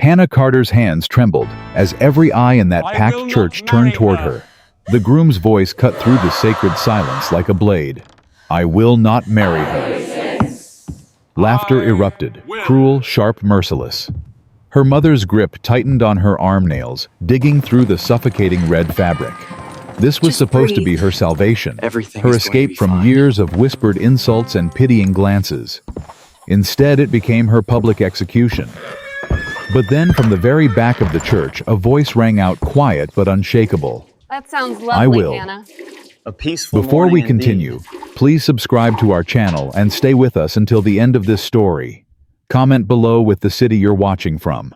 Hannah Carter's hands trembled as every eye in that I will packed not church marry turned toward her. her. The groom's voice cut through the sacred silence like a blade. I will not marry her. Laughter erupted, cruel, sharp, merciless. Her mother's grip tightened on her arm nails, digging through the suffocating red fabric. This was Just supposed to be breathe. her salvation, Everything her is going to be escape from fine. years of whispered insults and pitying glances. Instead, it became her public execution. But then, from the very back of the church, a voice rang out, quiet but unshakable. That sounds lovely, I will. Hannah. A peaceful Before we morning indeed. continue, please subscribe to our channel and stay with us until the end of this story. Comment below with the city you're watching from.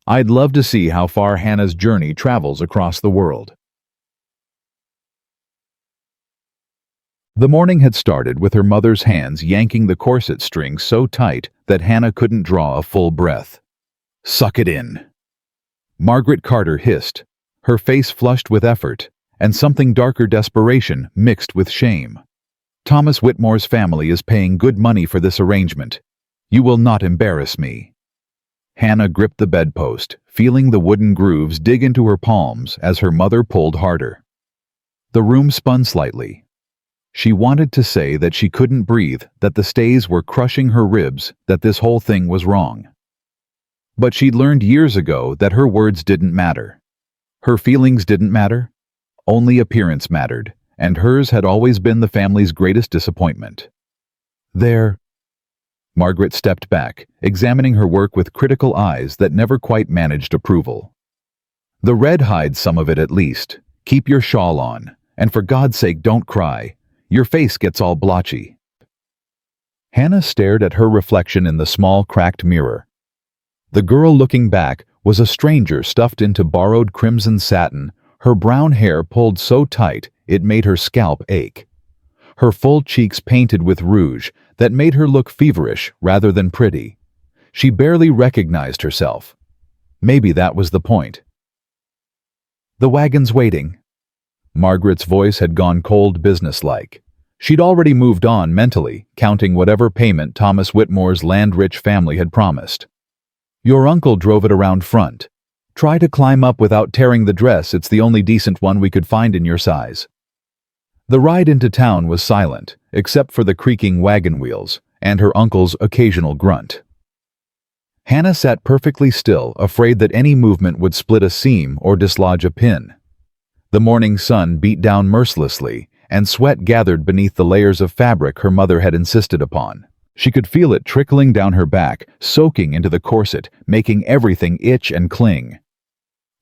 I'd love to see how far Hannah's journey travels across the world. The morning had started with her mother's hands yanking the corset strings so tight that Hannah couldn't draw a full breath. Suck it in. Margaret Carter hissed, her face flushed with effort, and something darker desperation mixed with shame. Thomas Whitmore's family is paying good money for this arrangement. You will not embarrass me. Hannah gripped the bedpost, feeling the wooden grooves dig into her palms as her mother pulled harder. The room spun slightly. She wanted to say that she couldn't breathe, that the stays were crushing her ribs, that this whole thing was wrong. But she'd learned years ago that her words didn't matter. Her feelings didn't matter. Only appearance mattered, and hers had always been the family's greatest disappointment. There. Margaret stepped back, examining her work with critical eyes that never quite managed approval. The red hides some of it at least. Keep your shawl on, and for God's sake don't cry. Your face gets all blotchy. Hannah stared at her reflection in the small cracked mirror. The girl looking back was a stranger stuffed into borrowed crimson satin, her brown hair pulled so tight it made her scalp ache. Her full cheeks painted with rouge that made her look feverish rather than pretty. She barely recognized herself. Maybe that was the point. The wagon's waiting. Margaret's voice had gone cold businesslike. She'd already moved on mentally, counting whatever payment Thomas Whitmore's land-rich family had promised. Your uncle drove it around front. Try to climb up without tearing the dress, it's the only decent one we could find in your size. The ride into town was silent, except for the creaking wagon wheels and her uncle's occasional grunt. Hannah sat perfectly still, afraid that any movement would split a seam or dislodge a pin. The morning sun beat down mercilessly, and sweat gathered beneath the layers of fabric her mother had insisted upon. She could feel it trickling down her back, soaking into the corset, making everything itch and cling.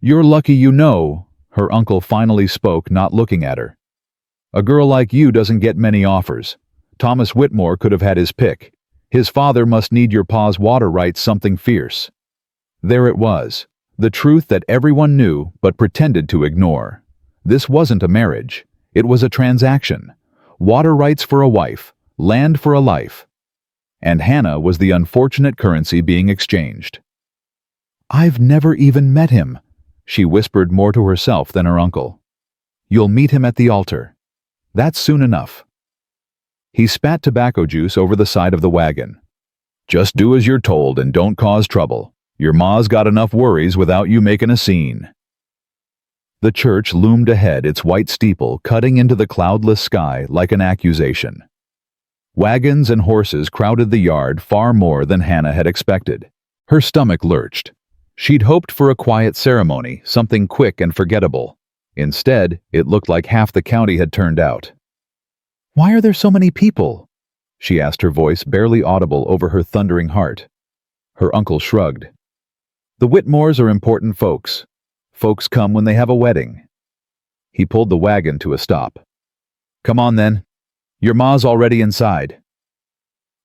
You're lucky you know, her uncle finally spoke, not looking at her. A girl like you doesn't get many offers. Thomas Whitmore could have had his pick. His father must need your pa's water rights something fierce. There it was, the truth that everyone knew but pretended to ignore. This wasn't a marriage. It was a transaction. Water rights for a wife, land for a life. And Hannah was the unfortunate currency being exchanged. I've never even met him, she whispered more to herself than her uncle. You'll meet him at the altar. That's soon enough. He spat tobacco juice over the side of the wagon. Just do as you're told and don't cause trouble. Your ma's got enough worries without you making a scene. The church loomed ahead, its white steeple cutting into the cloudless sky like an accusation. Wagons and horses crowded the yard far more than Hannah had expected. Her stomach lurched. She'd hoped for a quiet ceremony, something quick and forgettable. Instead, it looked like half the county had turned out. Why are there so many people? She asked, her voice barely audible over her thundering heart. Her uncle shrugged. The Whitmores are important folks. Folks come when they have a wedding. He pulled the wagon to a stop. Come on then. Your ma's already inside.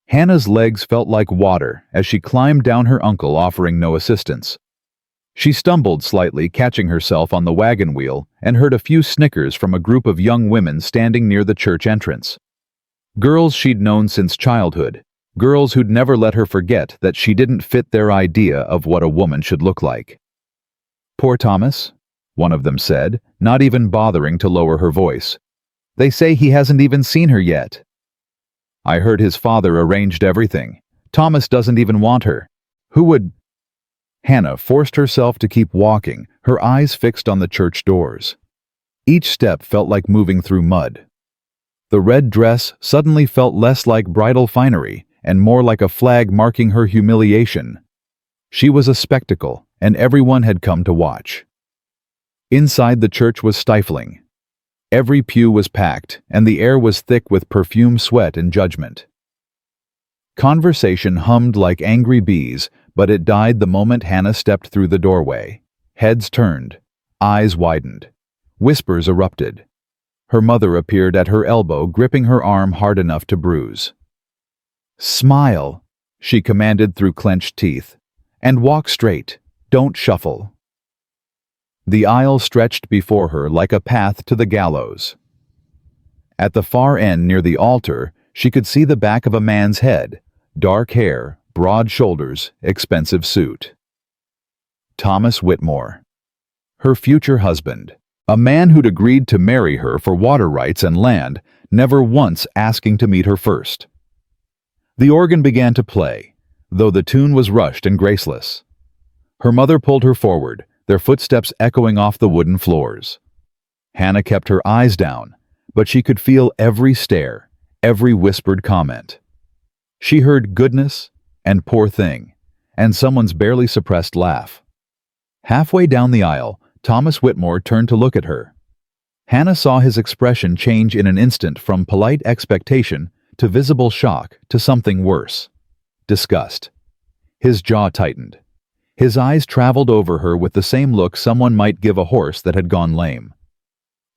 Hannah's legs felt like water as she climbed down her uncle, offering no assistance. She stumbled slightly, catching herself on the wagon wheel, and heard a few snickers from a group of young women standing near the church entrance. Girls she'd known since childhood, girls who'd never let her forget that she didn't fit their idea of what a woman should look like. Poor Thomas, one of them said, not even bothering to lower her voice. They say he hasn't even seen her yet. I heard his father arranged everything. Thomas doesn't even want her. Who would? Hannah forced herself to keep walking, her eyes fixed on the church doors. Each step felt like moving through mud. The red dress suddenly felt less like bridal finery and more like a flag marking her humiliation. She was a spectacle, and everyone had come to watch. Inside, the church was stifling. Every pew was packed, and the air was thick with perfume, sweat, and judgment. Conversation hummed like angry bees, but it died the moment Hannah stepped through the doorway. Heads turned, eyes widened, whispers erupted. Her mother appeared at her elbow, gripping her arm hard enough to bruise. "Smile," she commanded through clenched teeth, "and walk straight. Don't shuffle." The aisle stretched before her like a path to the gallows. At the far end near the altar, she could see the back of a man's head, dark hair, broad shoulders, expensive suit. Thomas Whitmore. Her future husband, a man who'd agreed to marry her for water rights and land, never once asking to meet her first. The organ began to play, though the tune was rushed and graceless. Her mother pulled her forward, their footsteps echoing off the wooden floors. Hannah kept her eyes down, but she could feel every stare, every whispered comment. She heard goodness and poor thing, and someone's barely suppressed laugh. Halfway down the aisle, Thomas Whitmore turned to look at her. Hannah saw his expression change in an instant from polite expectation to visible shock to something worse. Disgust. His jaw tightened. His eyes traveled over her with the same look someone might give a horse that had gone lame.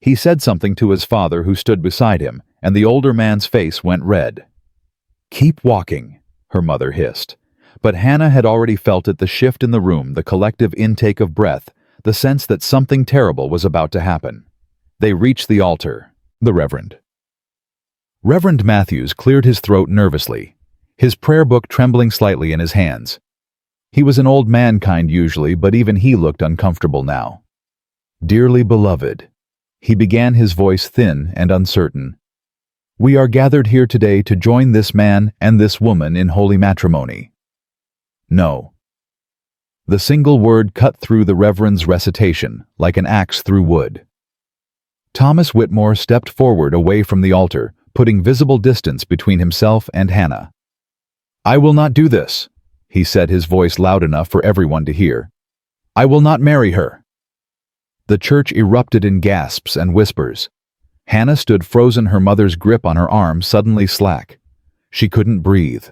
He said something to his father, who stood beside him, and the older man's face went red. "Keep walking," her mother hissed. But Hannah had already felt it, the shift in the room, the collective intake of breath, the sense that something terrible was about to happen. They reached the altar. The Reverend. Reverend Matthews cleared his throat nervously, his prayer book trembling slightly in his hands. He was an old man kind usually, but even he looked uncomfortable now. "Dearly beloved," he began, his voice thin and uncertain, "we are gathered here today to join this man and this woman in holy matrimony." No. The single word cut through the Reverend's recitation like an axe through wood. Thomas Whitmore stepped forward away from the altar, putting visible distance between himself and Hannah. "I will not do this," he said, his voice loud enough for everyone to hear. "I will not marry her." The church erupted in gasps and whispers. Hannah stood frozen, her mother's grip on her arm suddenly slack. She couldn't breathe.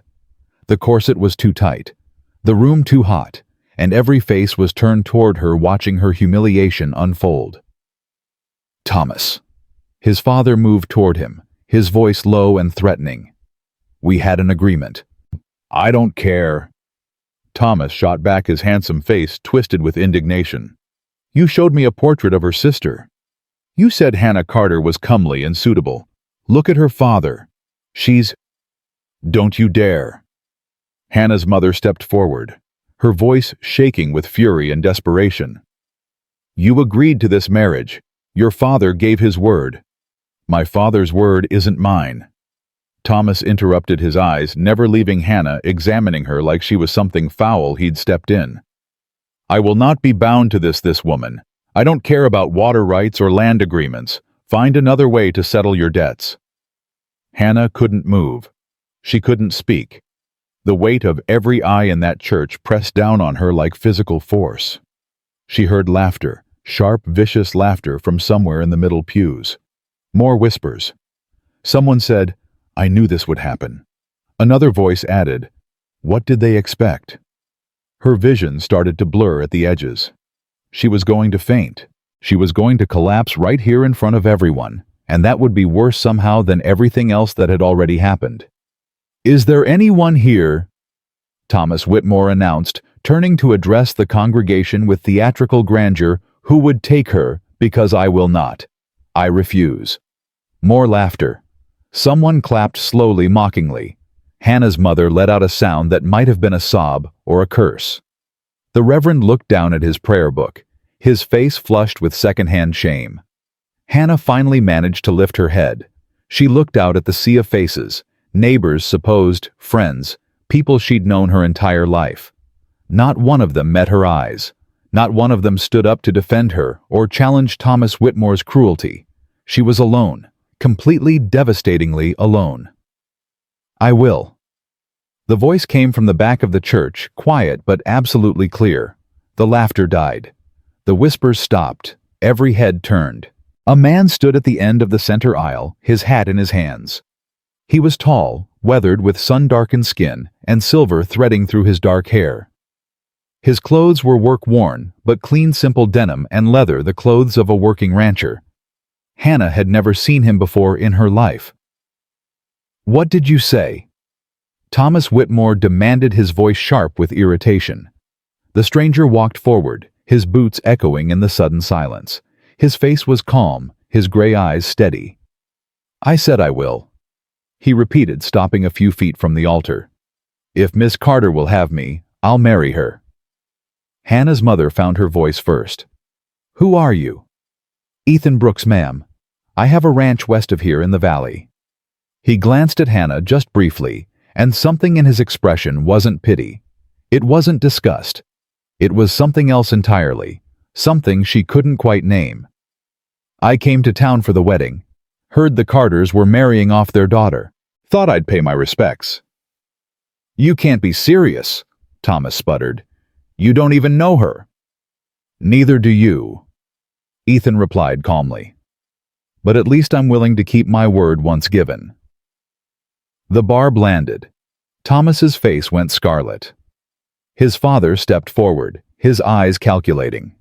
The corset was too tight, the room too hot, and every face was turned toward her, watching her humiliation unfold. "Thomas." His father moved toward him, his voice low and threatening. "We had an agreement." "I don't care." Thomas shot back, his handsome face twisted with indignation. "You showed me a portrait of her sister. You said Hannah Carter was comely and suitable. Look at her father. She's—" "Don't you dare." Hannah's mother stepped forward, her voice shaking with fury and desperation. "You agreed to this marriage. Your father gave his word." "My father's word isn't mine." Thomas interrupted, his eyes never leaving Hannah, examining her like she was something foul he'd stepped in. "I will not be bound to this woman. I don't care about water rights or land agreements. Find another way to settle your debts." Hannah couldn't move. She couldn't speak. The weight of every eye in that church pressed down on her like physical force. She heard laughter, sharp, vicious laughter from somewhere in the middle pews. More whispers. Someone said, "I knew this would happen." Another voice added, "What did they expect?" Her vision started to blur at the edges. She was going to faint. She was going to collapse right here in front of everyone, and that would be worse somehow than everything else that had already happened. "Is there anyone here?" Thomas Whitmore announced, turning to address the congregation with theatrical grandeur, "who would take her, because I will not. I refuse." More laughter. Someone clapped slowly, mockingly. Hannah's mother let out a sound that might have been a sob or a curse. The Reverend looked down at his prayer book, his face flushed with secondhand shame. Hannah finally managed to lift her head. She looked out at the sea of faces, neighbors, supposed friends, people she'd known her entire life. Not one of them met her eyes. Not one of them stood up to defend her or challenge Thomas Whitmore's cruelty. She was alone, completely devastatingly alone. "I will." The voice came from the back of the church, quiet but absolutely clear. The laughter died. The whispers stopped. Every head turned. A man stood at the end of the center aisle, his hat in his hands. He was tall, weathered with sun-darkened skin, and silver threading through his dark hair. His clothes were work-worn, but clean simple denim and leather, the clothes of a working rancher. Hannah had never seen him before in her life. "What did you say?" Thomas Whitmore demanded, his voice sharp with irritation. The stranger walked forward, his boots echoing in the sudden silence. His face was calm, his gray eyes steady. "I said I will," he repeated, stopping a few feet from the altar. "If Miss Carter will have me, I'll marry her." Hannah's mother found her voice first. "Who are you?" "Ethan Brooks, ma'am. I have a ranch west of here in the valley." He glanced at Hannah just briefly, and something in his expression wasn't pity. It wasn't disgust. It was something else entirely, something she couldn't quite name. "I came to town for the wedding. Heard the Carters were marrying off their daughter. Thought I'd pay my respects." "You can't be serious," Thomas sputtered. "You don't even know her." "Neither do you," Ethan replied calmly. "But at least I'm willing to keep my word once given." The barb landed. Thomas's face went scarlet. His father stepped forward, his eyes calculating.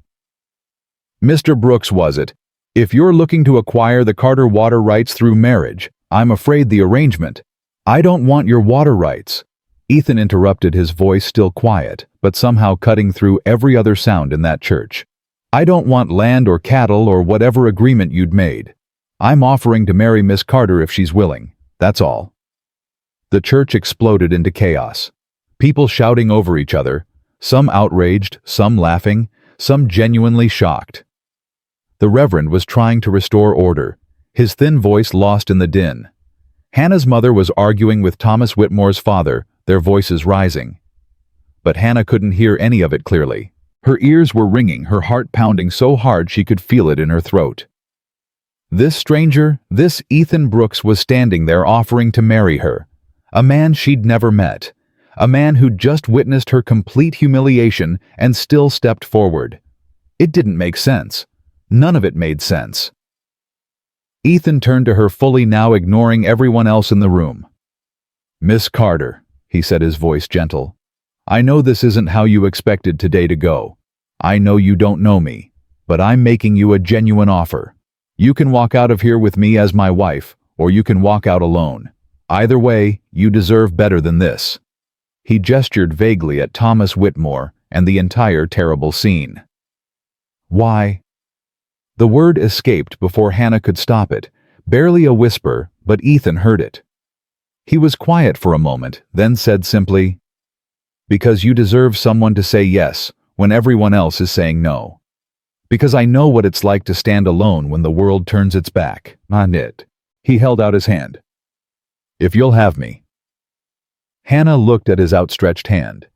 "Mr. Brooks, was it? If you're looking to acquire the Carter water rights through marriage, I'm afraid the arrangement—" "I don't want your water rights," Ethan interrupted, his voice still quiet, but somehow cutting through every other sound in that church. "I don't want land or cattle or whatever agreement you'd made. I'm offering to marry Miss Carter if she's willing, that's all." The church exploded into chaos. People shouting over each other, some outraged, some laughing, some genuinely shocked. The Reverend was trying to restore order, his thin voice lost in the din. Hannah's mother was arguing with Thomas Whitmore's father, their voices rising. But Hannah couldn't hear any of it clearly. Her ears were ringing, her heart pounding so hard she could feel it in her throat. This stranger, this Ethan Brooks, was standing there offering to marry her. A man she'd never met. A man who'd just witnessed her complete humiliation and still stepped forward. It didn't make sense. None of it made sense. Ethan turned to her fully, now ignoring everyone else in the room. "Miss Carter," he said, his voice gentle, "I know this isn't how you expected today to go. I know you don't know me, but I'm making you a genuine offer. You can walk out of here with me as my wife, or you can walk out alone. Either way, you deserve better than this." He gestured vaguely at Thomas Whitmore and the entire terrible scene. "Why?" The word escaped before Hannah could stop it, barely a whisper, but Ethan heard it. He was quiet for a moment, then said simply, "Because you deserve someone to say yes when everyone else is saying no. Because I know what it's like to stand alone when the world turns its back, on it." He held out his hand. "If you'll have me." Hannah looked at his outstretched hand.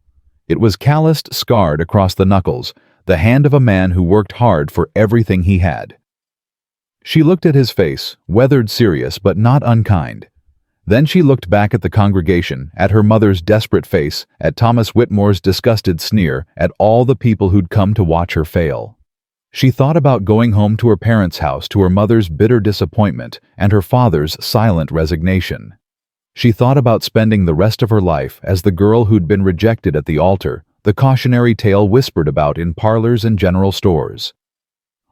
It was calloused, scarred across the knuckles, the hand of a man who worked hard for everything he had. She looked at his face, weathered, serious, but not unkind. Then she looked back at the congregation, at her mother's desperate face, at Thomas Whitmore's disgusted sneer, at all the people who'd come to watch her fail. She thought about going home to her parents' house, to her mother's bitter disappointment and her father's silent resignation. She thought about spending the rest of her life as the girl who'd been rejected at the altar, the cautionary tale whispered about in parlors and general stores.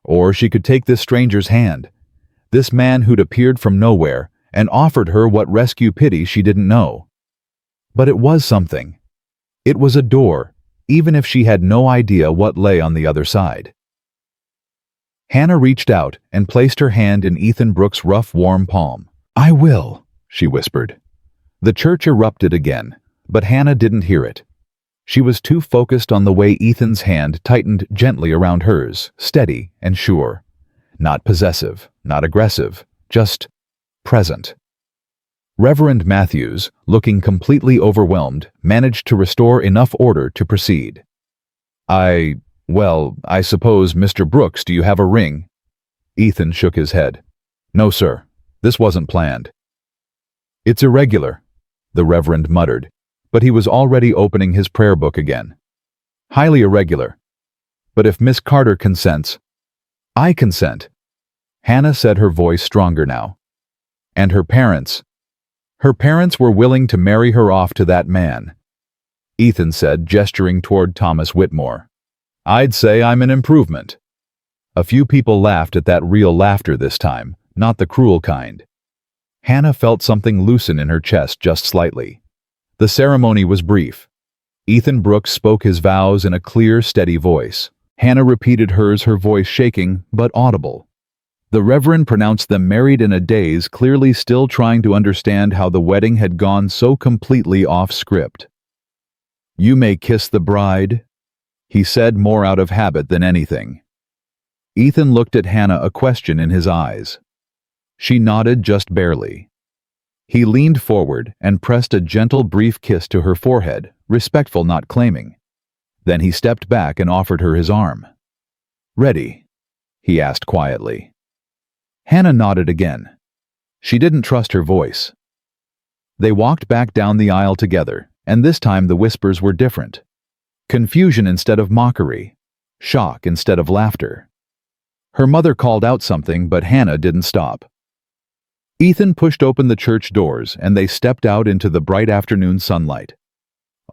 Or she could take this stranger's hand, this man who'd appeared from nowhere and offered her what rescue pity she didn't know. But it was something. It was a door, even if she had no idea what lay on the other side. Hannah reached out and placed her hand in Ethan Brooks' rough, warm palm. "I will," she whispered. The church erupted again, but Hannah didn't hear it. She was too focused on the way Ethan's hand tightened gently around hers, steady and sure. Not possessive, not aggressive, just present. Reverend Matthews, looking completely overwhelmed, managed to restore enough order to proceed. I suppose, Mr. Brooks, do you have a ring? Ethan shook his head. No, sir. This wasn't planned. It's irregular, the Reverend muttered, but he was already opening his prayer book again. Highly irregular. But if Miss Carter consents, I consent. Hannah said, her voice stronger now. And her parents were willing to marry her off to that man. Ethan said, gesturing toward Thomas Whitmore. I'd say I'm an improvement. A few people laughed at that real laughter this time, not the cruel kind. Hannah felt something loosen in her chest just slightly. The ceremony was brief. Ethan Brooks spoke his vows in a clear, steady voice. Hannah repeated hers, her voice shaking, but audible. The Reverend pronounced them married in a daze, clearly still trying to understand how the wedding had gone so completely off script. You may kiss the bride, he said, more out of habit than anything. Ethan looked at Hannah, a question in his eyes. She nodded just barely. He leaned forward and pressed a gentle, brief kiss to her forehead, respectful, not claiming. Then he stepped back and offered her his arm. Ready? He asked quietly. Hannah nodded again. She didn't trust her voice. They walked back down the aisle together, and this time the whispers were different. Confusion instead of mockery. Shock instead of laughter. Her mother called out something, but Hannah didn't stop. Ethan pushed open the church doors, and they stepped out into the bright afternoon sunlight.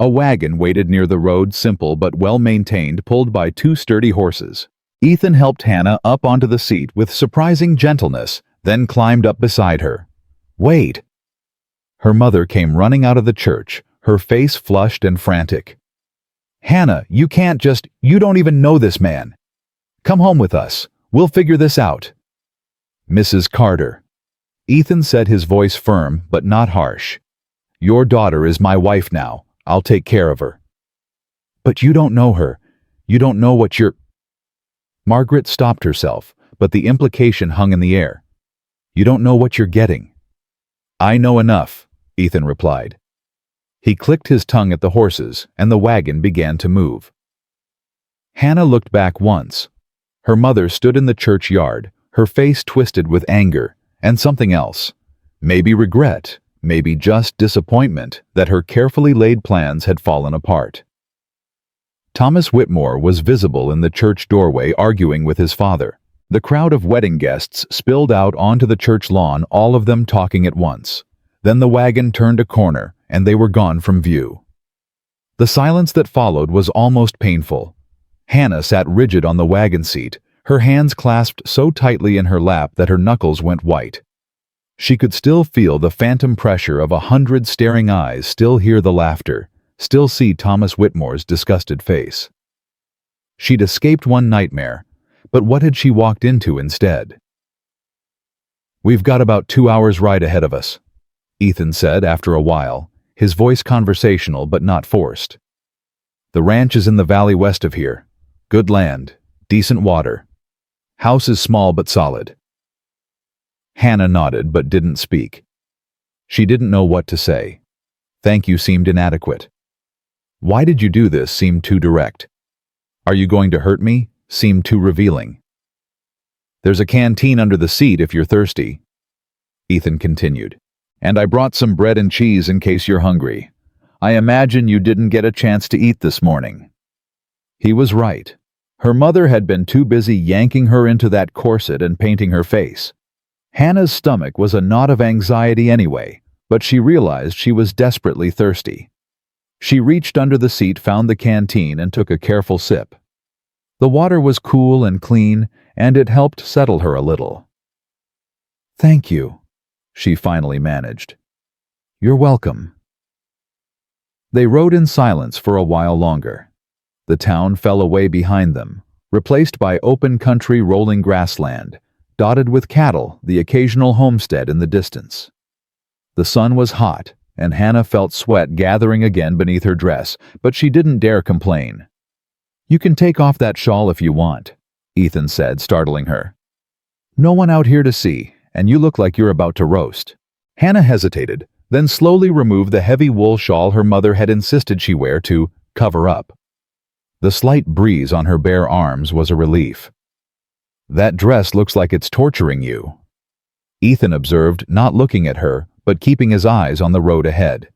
A wagon waited near the road, simple but well-maintained, pulled by two sturdy horses. Ethan helped Hannah up onto the seat with surprising gentleness, then climbed up beside her. Wait! Her mother came running out of the church, her face flushed and frantic. Hannah, you don't even know this man. Come home with us. We'll figure this out. Mrs. Carter. Ethan said, his voice firm but not harsh. Your daughter is my wife now. I'll take care of her. But you don't know her. You don't know what you're... Margaret stopped herself, but the implication hung in the air. You don't know what you're getting. I know enough, Ethan replied. He clicked his tongue at the horses, and the wagon began to move. Hannah looked back once. Her mother stood in the churchyard, her face twisted with anger, and something else. Maybe regret, maybe just disappointment that her carefully laid plans had fallen apart. Thomas Whitmore was visible in the church doorway, arguing with his father. The crowd of wedding guests spilled out onto the church lawn, all of them talking at once. Then the wagon turned a corner, and they were gone from view. The silence that followed was almost painful. Hannah sat rigid on the wagon seat, her hands clasped so tightly in her lap that her knuckles went white. She could still feel the phantom pressure of 100 staring eyes, still hear the laughter, still see Thomas Whitmore's disgusted face. She'd escaped one nightmare, but what had she walked into instead? We've got about 2 hours ride ahead of us, Ethan said after a while, his voice conversational but not forced. The ranch is in the valley west of here. Good land, decent water. House is small but solid. Hannah nodded but didn't speak. She didn't know what to say. Thank you seemed inadequate. Why did you do this seemed too direct. Are you going to hurt me seemed too revealing. There's a canteen under the seat if you're thirsty, Ethan continued. And I brought some bread and cheese in case you're hungry. I imagine you didn't get a chance to eat this morning. He was right. Her mother had been too busy yanking her into that corset and painting her face. Hannah's stomach was a knot of anxiety anyway, but she realized she was desperately thirsty. She reached under the seat, found the canteen, and took a careful sip. The water was cool and clean, and it helped settle her a little. Thank you, she finally managed. You're welcome. They rode in silence for a while longer. The town fell away behind them, replaced by open country rolling grassland, dotted with cattle, the occasional homestead in the distance. The sun was hot, and Hannah felt sweat gathering again beneath her dress, but she didn't dare complain. You can take off that shawl if you want, Ethan said, startling her. No one out here to see, and you look like you're about to roast. Hannah hesitated, then slowly removed the heavy wool shawl her mother had insisted she wear to cover up. The slight breeze on her bare arms was a relief. "That dress looks like it's torturing you," Ethan observed, not looking at her, but keeping his eyes on the road ahead.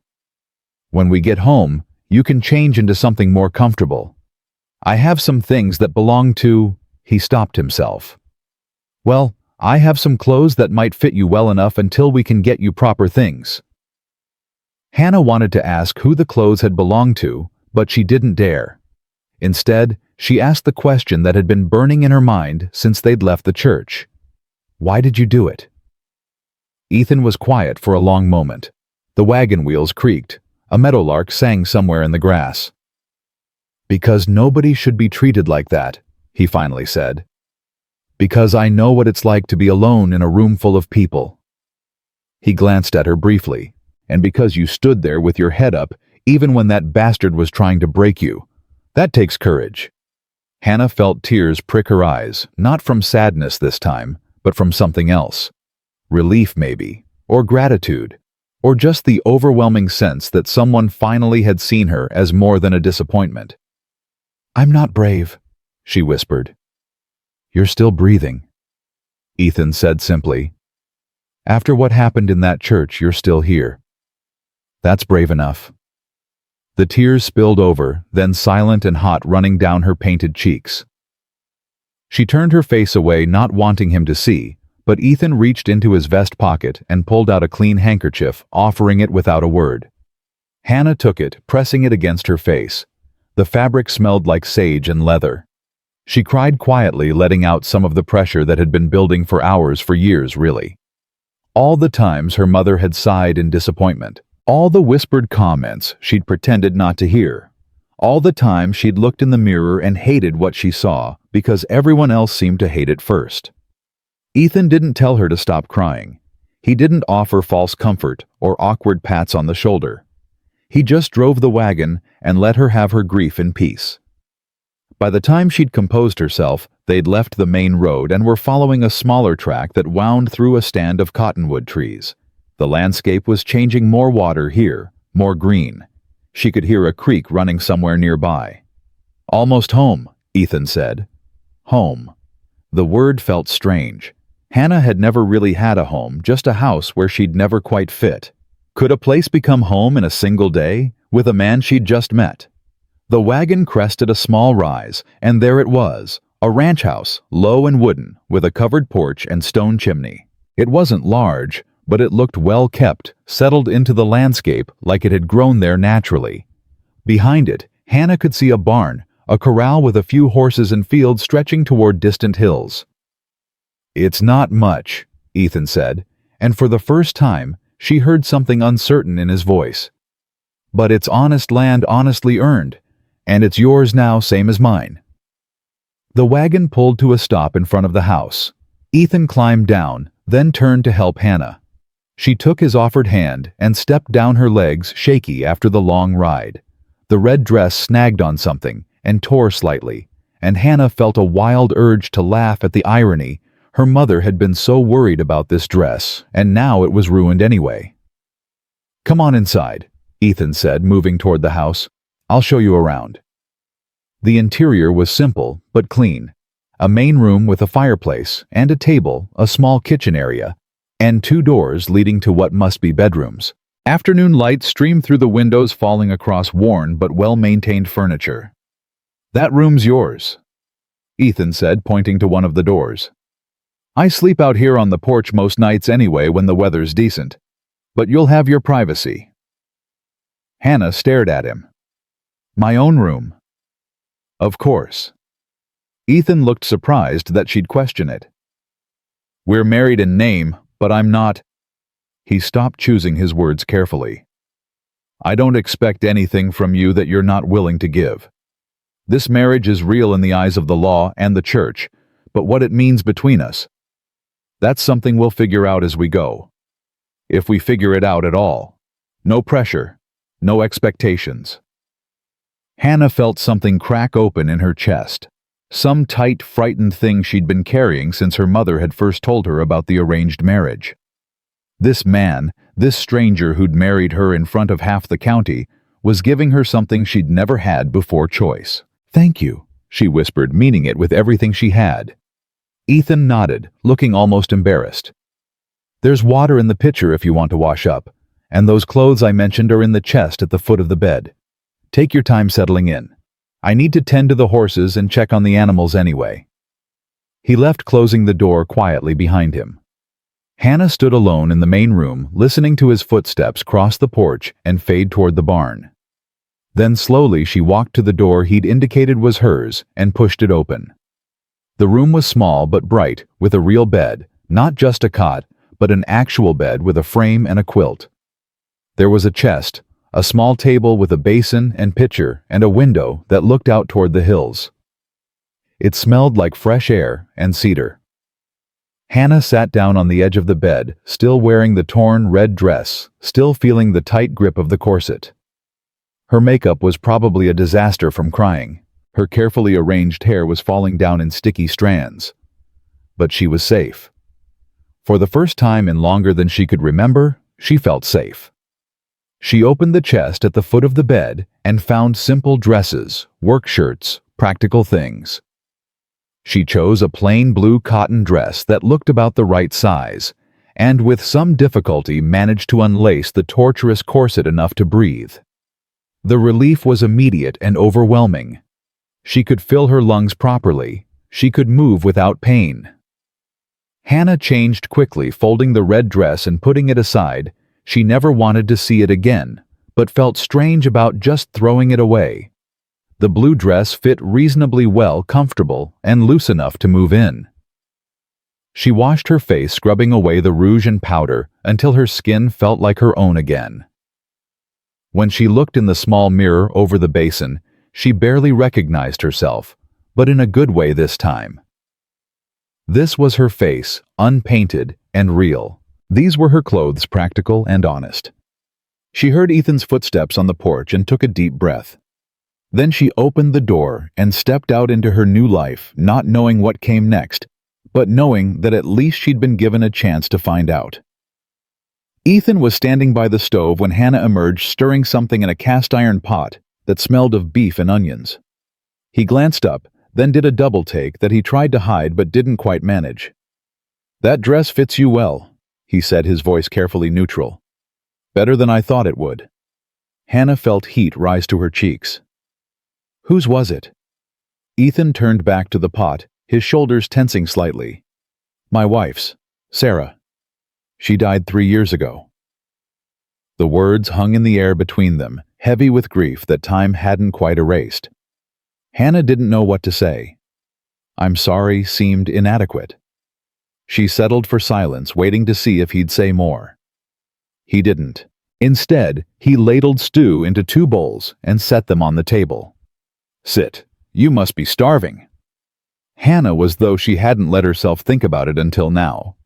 "When we get home, you can change into something more comfortable. I have some things that belong to—" He stopped himself. "Well, I have some clothes that might fit you well enough until we can get you proper things." Hannah wanted to ask who the clothes had belonged to, but she didn't dare. Instead, she asked the question that had been burning in her mind since they'd left the church. "Why did you do it?" Ethan was quiet for a long moment. The wagon wheels creaked. A meadowlark sang somewhere in the grass. "Because nobody should be treated like that," he finally said. "Because I know what it's like to be alone in a room full of people." He glanced at her briefly. "And because you stood there with your head up, even when that bastard was trying to break you. That takes courage." Hannah felt tears prick her eyes, not from sadness this time, but from something else. Relief maybe, or gratitude, or just the overwhelming sense that someone finally had seen her as more than a disappointment. "I'm not brave," she whispered. "You're still breathing," Ethan said simply. "After what happened in that church, you're still here. That's brave enough." The tears spilled over, then silent and hot running down her painted cheeks. She turned her face away, not wanting him to see, but Ethan reached into his vest pocket and pulled out a clean handkerchief, offering it without a word. Hannah took it, pressing it against her face. The fabric smelled like sage and leather. She cried quietly, letting out some of the pressure that had been building for hours, for years really. All the times her mother had sighed in disappointment. All the whispered comments she'd pretended not to hear. All the time she'd looked in the mirror and hated what she saw because everyone else seemed to hate it first. Ethan didn't tell her to stop crying. He didn't offer false comfort or awkward pats on the shoulder. He just drove the wagon and let her have her grief in peace. By the time she'd composed herself, they'd left the main road and were following a smaller track that wound through a stand of cottonwood trees. The landscape was changing, more water here, more green. She could hear a creek running somewhere nearby. "Almost home," Ethan said. Home. The word felt strange. Hannah had never really had a home, just a house where she'd never quite fit. Could a place become home in a single day, with a man she'd just met? The wagon crested a small rise, and there it was, a ranch house, low and wooden, with a covered porch and stone chimney. It wasn't large, but it looked well kept, settled into the landscape like it had grown there naturally. Behind it, Hannah could see a barn, a corral with a few horses and fields stretching toward distant hills. "It's not much," Ethan said, and for the first time, she heard something uncertain in his voice. "But it's honest land, honestly earned, and it's yours now, same as mine." The wagon pulled to a stop in front of the house. Ethan climbed down, then turned to help Hannah. She took his offered hand and stepped down, her legs shaky after the long ride. The red dress snagged on something and tore slightly, and Hannah felt a wild urge to laugh at the irony. Her mother had been so worried about this dress, and now it was ruined anyway. "Come on inside," Ethan said, moving toward the house. "I'll show you around." The interior was simple but clean. A main room with a fireplace and a table, a small kitchen area, and 2 doors leading to what must be bedrooms. Afternoon light streamed through the windows, falling across worn but well-maintained furniture. "That room's yours," Ethan said, pointing to one of the doors. "I sleep out here on the porch most nights anyway when the weather's decent, but you'll have your privacy." Hannah stared at him. "My own room." "Of course." Ethan looked surprised that she'd question it. "We're married in name, but I'm not—" He stopped, choosing his words carefully. "I don't expect anything from you that you're not willing to give. This marriage is real in the eyes of the law and the church, but what it means between us, that's something we'll figure out as we go. If we figure it out at all. No pressure, no expectations." Hannah felt something crack open in her chest. Some tight, frightened thing she'd been carrying since her mother had first told her about the arranged marriage. This man, this stranger who'd married her in front of half the county, was giving her something she'd never had before: choice. Thank you, she whispered, meaning it with everything she had. Ethan nodded, looking almost embarrassed. There's water in the pitcher if you want to wash up, and those clothes I mentioned are in the chest at the foot of the bed. Take your time settling in. I need to tend to the horses and check on the animals anyway. He left, closing the door quietly behind him. Hannah stood alone in the main room, listening to his footsteps cross the porch and fade toward the barn. Then slowly she walked to the door he'd indicated was hers and pushed it open. The room was small but bright, with a real bed, not just a cot, but an actual bed with a frame and a quilt. There was a chest, a small table with a basin and pitcher, and a window that looked out toward the hills. It smelled like fresh air and cedar. Hannah sat down on the edge of the bed, still wearing the torn red dress, still feeling the tight grip of the corset. Her makeup was probably a disaster from crying. Her carefully arranged hair was falling down in sticky strands. But she was safe. For the first time in longer than she could remember, she felt safe. She opened the chest at the foot of the bed and found simple dresses, work shirts, practical things. She chose a plain blue cotton dress that looked about the right size, and with some difficulty managed to unlace the tortuous corset enough to breathe. The relief was immediate and overwhelming. She could fill her lungs properly. She could move without pain. Hannah changed quickly, folding the red dress and putting it aside. She never wanted to see it again, but felt strange about just throwing it away. The blue dress fit reasonably well, comfortable, and loose enough to move in. She washed her face, scrubbing away the rouge and powder until her skin felt like her own again. When she looked in the small mirror over the basin, she barely recognized herself, but in a good way this time. This was her face, unpainted and real. These were her clothes, practical and honest. She heard Ethan's footsteps on the porch and took a deep breath. Then she opened the door and stepped out into her new life, not knowing what came next, but knowing that at least she'd been given a chance to find out. Ethan was standing by the stove when Hannah emerged, stirring something in a cast-iron pot that smelled of beef and onions. He glanced up, then did a double take that he tried to hide but didn't quite manage. "That dress fits you well," he said, his voice carefully neutral. "Better than I thought it would." Hannah felt heat rise to her cheeks. "Whose was it?" Ethan turned back to the pot, his shoulders tensing slightly. "My wife's, Sarah. She died 3 years ago." The words hung in the air between them, heavy with grief that time hadn't quite erased. Hannah didn't know what to say. "I'm sorry" seemed inadequate. She settled for silence, waiting to see if he'd say more. He didn't. Instead, he ladled stew into 2 bowls and set them on the table. "Sit. You must be starving." Hannah was though she hadn't let herself think about it until now.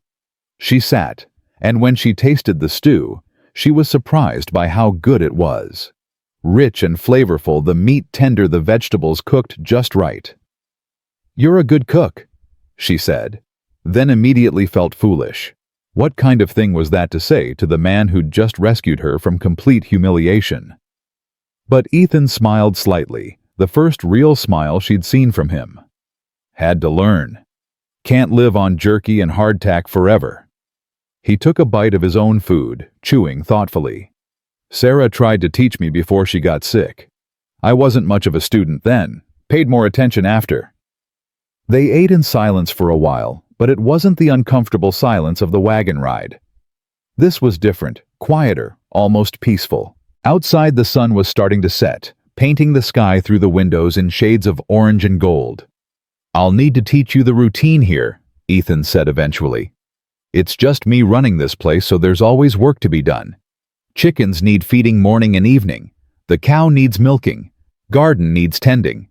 She sat, and when she tasted the stew, she was surprised by how good it was. Rich and flavorful, the meat tender, the vegetables cooked just right. "You're a good cook," she said, then immediately felt foolish. What kind of thing was that to say to the man who'd just rescued her from complete humiliation? But Ethan smiled slightly, the first real smile she'd seen from him. "Had to learn. Can't live on jerky and hardtack forever." He took a bite of his own food, chewing thoughtfully. "Sarah tried to teach me before she got sick. I wasn't much of a student then, paid more attention after." They ate in silence for a while, but it wasn't the uncomfortable silence of the wagon ride. This was different, quieter, almost peaceful. Outside, the sun was starting to set, painting the sky through the windows in shades of orange and gold. "I'll need to teach you the routine here," Ethan said eventually. "It's just me running this place, so there's always work to be done. Chickens need feeding morning and evening. The cow needs milking. Garden needs tending.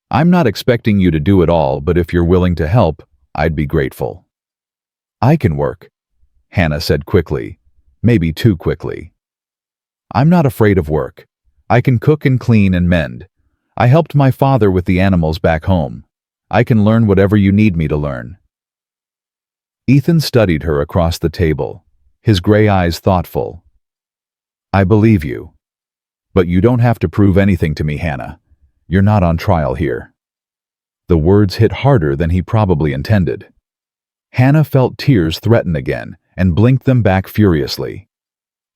I'm not expecting you to do it all, but if you're willing to help, I'd be grateful." "I can work," Hannah said quickly, maybe too quickly. "I'm not afraid of work. I can cook and clean and mend. I helped my father with the animals back home. I can learn whatever you need me to learn." Ethan studied her across the table, his gray eyes thoughtful. "I believe you. But you don't have to prove anything to me, Hannah. You're not on trial here." The words hit harder than he probably intended. Hannah felt tears threaten again and blinked them back furiously.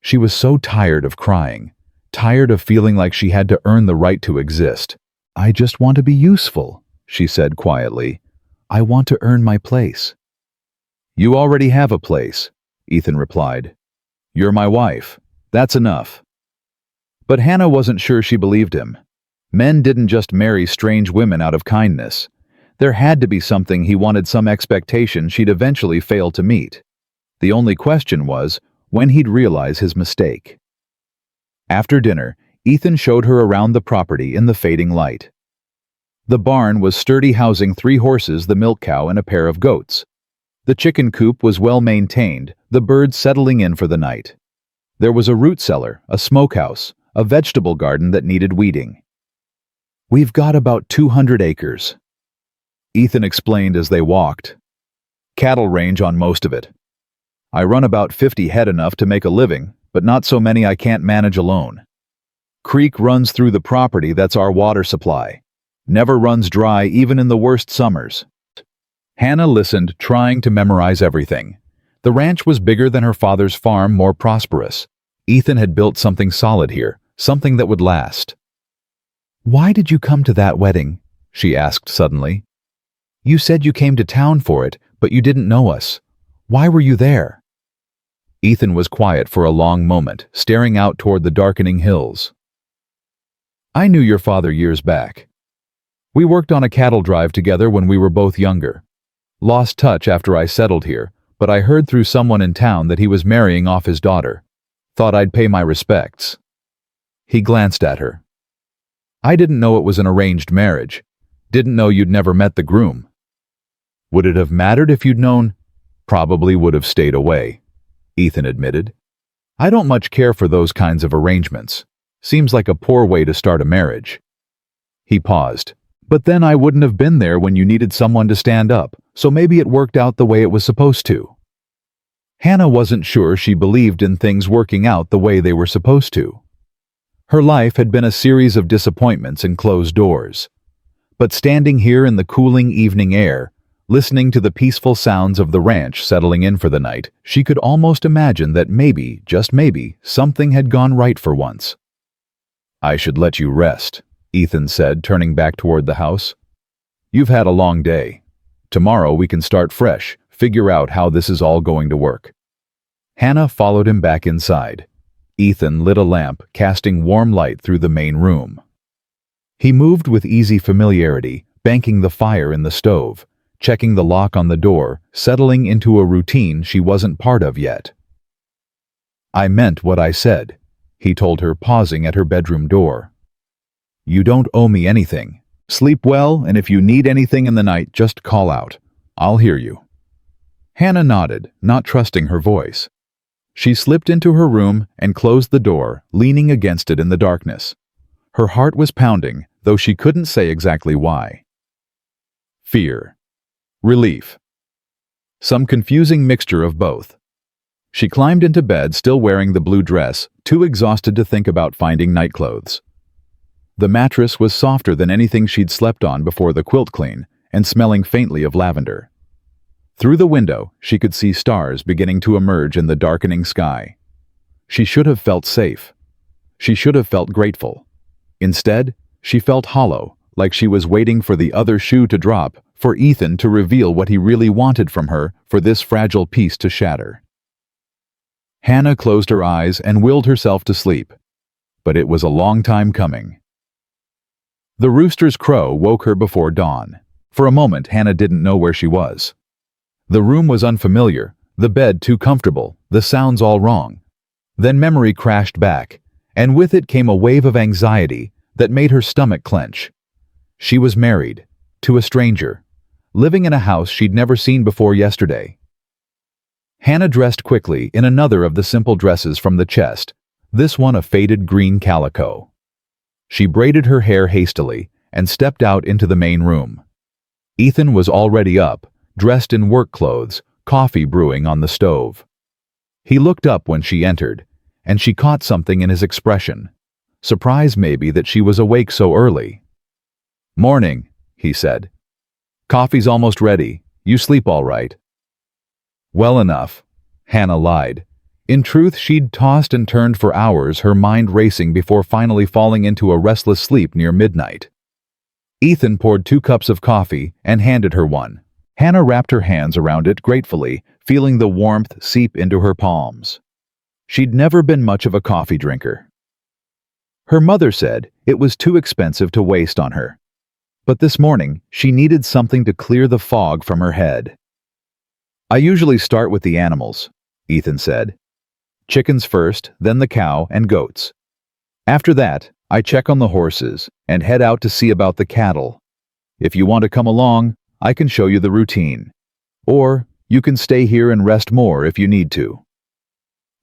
She was so tired of crying, tired of feeling like she had to earn the right to exist. "I just want to be useful," she said quietly. "I want to earn my place." "You already have a place," Ethan replied. "You're my wife. That's enough." But Hannah wasn't sure she believed him. Men didn't just marry strange women out of kindness. There had to be something he wanted, some expectation she'd eventually fail to meet. The only question was when he'd realize his mistake. After dinner, Ethan showed her around the property in the fading light. The barn was sturdy, housing 3 horses, the milk cow, and a pair of goats. The chicken coop was well maintained, the birds settling in for the night. There was a root cellar, a smokehouse, a vegetable garden that needed weeding. "We've got about 200 acres. Ethan explained as they walked. "Cattle range on most of it. I run about 50 head, enough to make a living, but not so many I can't manage alone. Creek runs through the property, that's our water supply. Never runs dry even in the worst summers." Hannah listened, trying to memorize everything. The ranch was bigger than her father's farm, more prosperous. Ethan had built something solid here, something that would last. "Why did you come to that wedding?" she asked suddenly. "You said you came to town for it, but you didn't know us. Why were you there?" Ethan was quiet for a long moment, staring out toward the darkening hills. "I knew your father years back. We worked on a cattle drive together when we were both younger. Lost touch after I settled here, but I heard through someone in town that he was marrying off his daughter. Thought I'd pay my respects." He glanced at her. "I didn't know it was an arranged marriage. Didn't know you'd never met the groom." "Would it have mattered if you'd known?" "Probably would have stayed away," Ethan admitted. "I don't much care for those kinds of arrangements. Seems like a poor way to start a marriage." He paused. "But then I wouldn't have been there when you needed someone to stand up, so maybe it worked out the way it was supposed to." Hannah wasn't sure she believed in things working out the way they were supposed to. Her life had been a series of disappointments and closed doors. But standing here in the cooling evening air, listening to the peaceful sounds of the ranch settling in for the night, she could almost imagine that maybe, just maybe, something had gone right for once. "I should let you rest," Ethan said, turning back toward the house. "You've had a long day. Tomorrow we can start fresh, figure out how this is all going to work." Hannah followed him back inside. Ethan lit a lamp, casting warm light through the main room. He moved with easy familiarity, banking the fire in the stove, checking the lock on the door, settling into a routine she wasn't part of yet. "I meant what I said," he told her, pausing at her bedroom door. "You don't owe me anything. Sleep well, and if you need anything in the night, just call out. I'll hear you." Hannah nodded, not trusting her voice. She slipped into her room and closed the door, leaning against it in the darkness. Her heart was pounding, though she couldn't say exactly why. Fear. Relief. Some confusing mixture of both. She climbed into bed, still wearing the blue dress, too exhausted to think about finding nightclothes. The mattress was softer than anything she'd slept on before the quilt clean, and smelling faintly of lavender. Through the window, she could see stars beginning to emerge in the darkening sky. She should have felt safe. She should have felt grateful. Instead, she felt hollow, like she was waiting for the other shoe to drop, for Ethan to reveal what he really wanted from her, for this fragile piece to shatter. Hannah closed her eyes and willed herself to sleep. But it was a long time coming. The rooster's crow woke her before dawn. For a moment, Hannah didn't know where she was. The room was unfamiliar, the bed too comfortable, the sounds all wrong. Then memory crashed back, and with it came a wave of anxiety that made her stomach clench. She was married, to a stranger, living in a house she'd never seen before yesterday. Hannah dressed quickly in another of the simple dresses from the chest, this one a faded green calico. She braided her hair hastily and stepped out into the main room. Ethan was already up, dressed in work clothes, coffee brewing on the stove. He looked up when she entered, and she caught something in his expression. Surprise maybe that she was awake so early. "Morning," he said. Coffee's almost ready. You sleep all right. Well enough, Hannah lied. In truth, she'd tossed and turned for hours, her mind racing before finally falling into a restless sleep near midnight. Ethan poured 2 cups of coffee and handed her one. Hannah wrapped her hands around it gratefully, feeling the warmth seep into her palms. She'd never been much of a coffee drinker. Her mother said it was too expensive to waste on her. But this morning, she needed something to clear the fog from her head. I usually start with the animals, Ethan said. Chickens first, then the cow and goats. After that, I check on the horses and head out to see about the cattle. If you want to come along, I can show you the routine. Or you can stay here and rest more if you need to.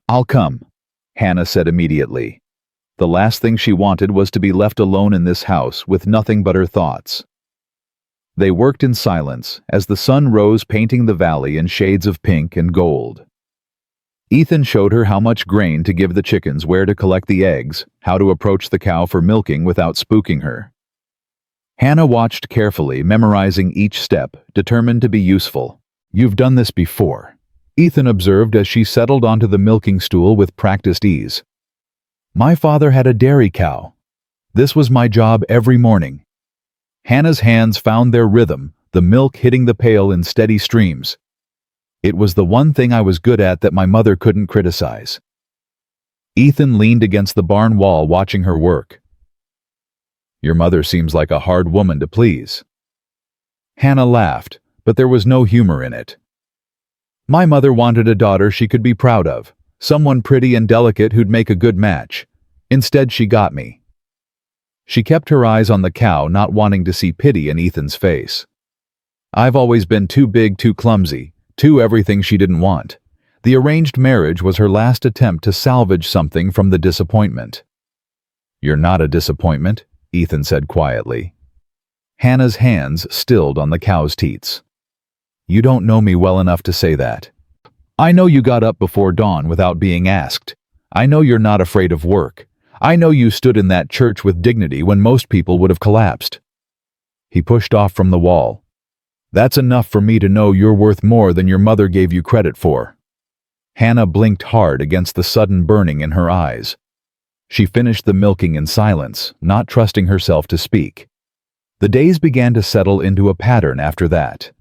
I'll come, Hannah said immediately. The last thing she wanted was to be left alone in this house with nothing but her thoughts. They worked in silence as the sun rose, painting the valley in shades of pink and gold. Ethan showed her how much grain to give the chickens, where to collect the eggs, how to approach the cow for milking without spooking her. Hannah watched carefully, memorizing each step, determined to be useful. You've done this before, Ethan observed as she settled onto the milking stool with practiced ease. My father had a dairy cow. This was my job every morning. Hannah's hands found their rhythm, the milk hitting the pail in steady streams. It was the one thing I was good at that my mother couldn't criticize. Ethan leaned against the barn wall, watching her work. Your mother seems like a hard woman to please. Hannah laughed, but there was no humor in it. My mother wanted a daughter she could be proud of, someone pretty and delicate who'd make a good match. Instead, she got me. She kept her eyes on the cow, not wanting to see pity in Ethan's face. I've always been too big, too clumsy, too everything she didn't want. The arranged marriage was her last attempt to salvage something from the disappointment. You're not a disappointment, Ethan said quietly. Hannah's hands stilled on the cow's teats. You don't know me well enough to say that. I know you got up before dawn without being asked. I know you're not afraid of work. I know you stood in that church with dignity when most people would have collapsed. He pushed off from the wall. That's enough for me to know you're worth more than your mother gave you credit for. Hannah blinked hard against the sudden burning in her eyes. She finished the milking in silence, not trusting herself to speak. The days began to settle into a pattern after that.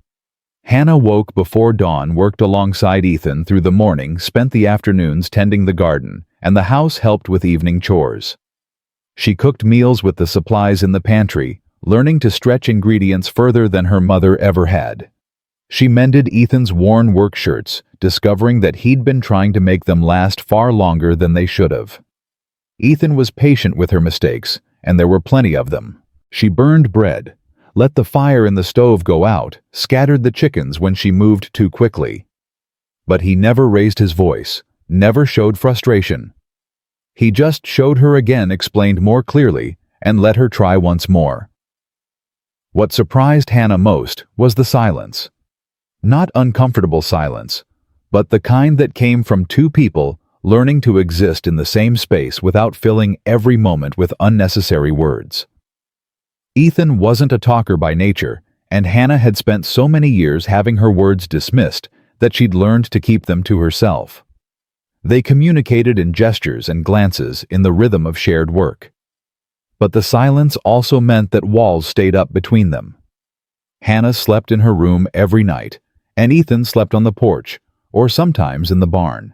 Hannah woke before dawn, worked alongside Ethan through the morning, spent the afternoons tending the garden, and the house helped with evening chores. She cooked meals with the supplies in the pantry, learning to stretch ingredients further than her mother ever had. She mended Ethan's worn work shirts, discovering that he'd been trying to make them last far longer than they should have. Ethan was patient with her mistakes, and there were plenty of them. She burned bread, let the fire in the stove go out, scattered the chickens when she moved too quickly. But he never raised his voice, never showed frustration. He just showed her again, explained more clearly, and let her try once more. What surprised Hannah most was the silence. Not uncomfortable silence, but the kind that came from two people learning to exist in the same space without filling every moment with unnecessary words. Ethan wasn't a talker by nature, and Hannah had spent so many years having her words dismissed that she'd learned to keep them to herself. They communicated in gestures and glances in the rhythm of shared work. But the silence also meant that walls stayed up between them. Hannah slept in her room every night, and Ethan slept on the porch, or sometimes in the barn.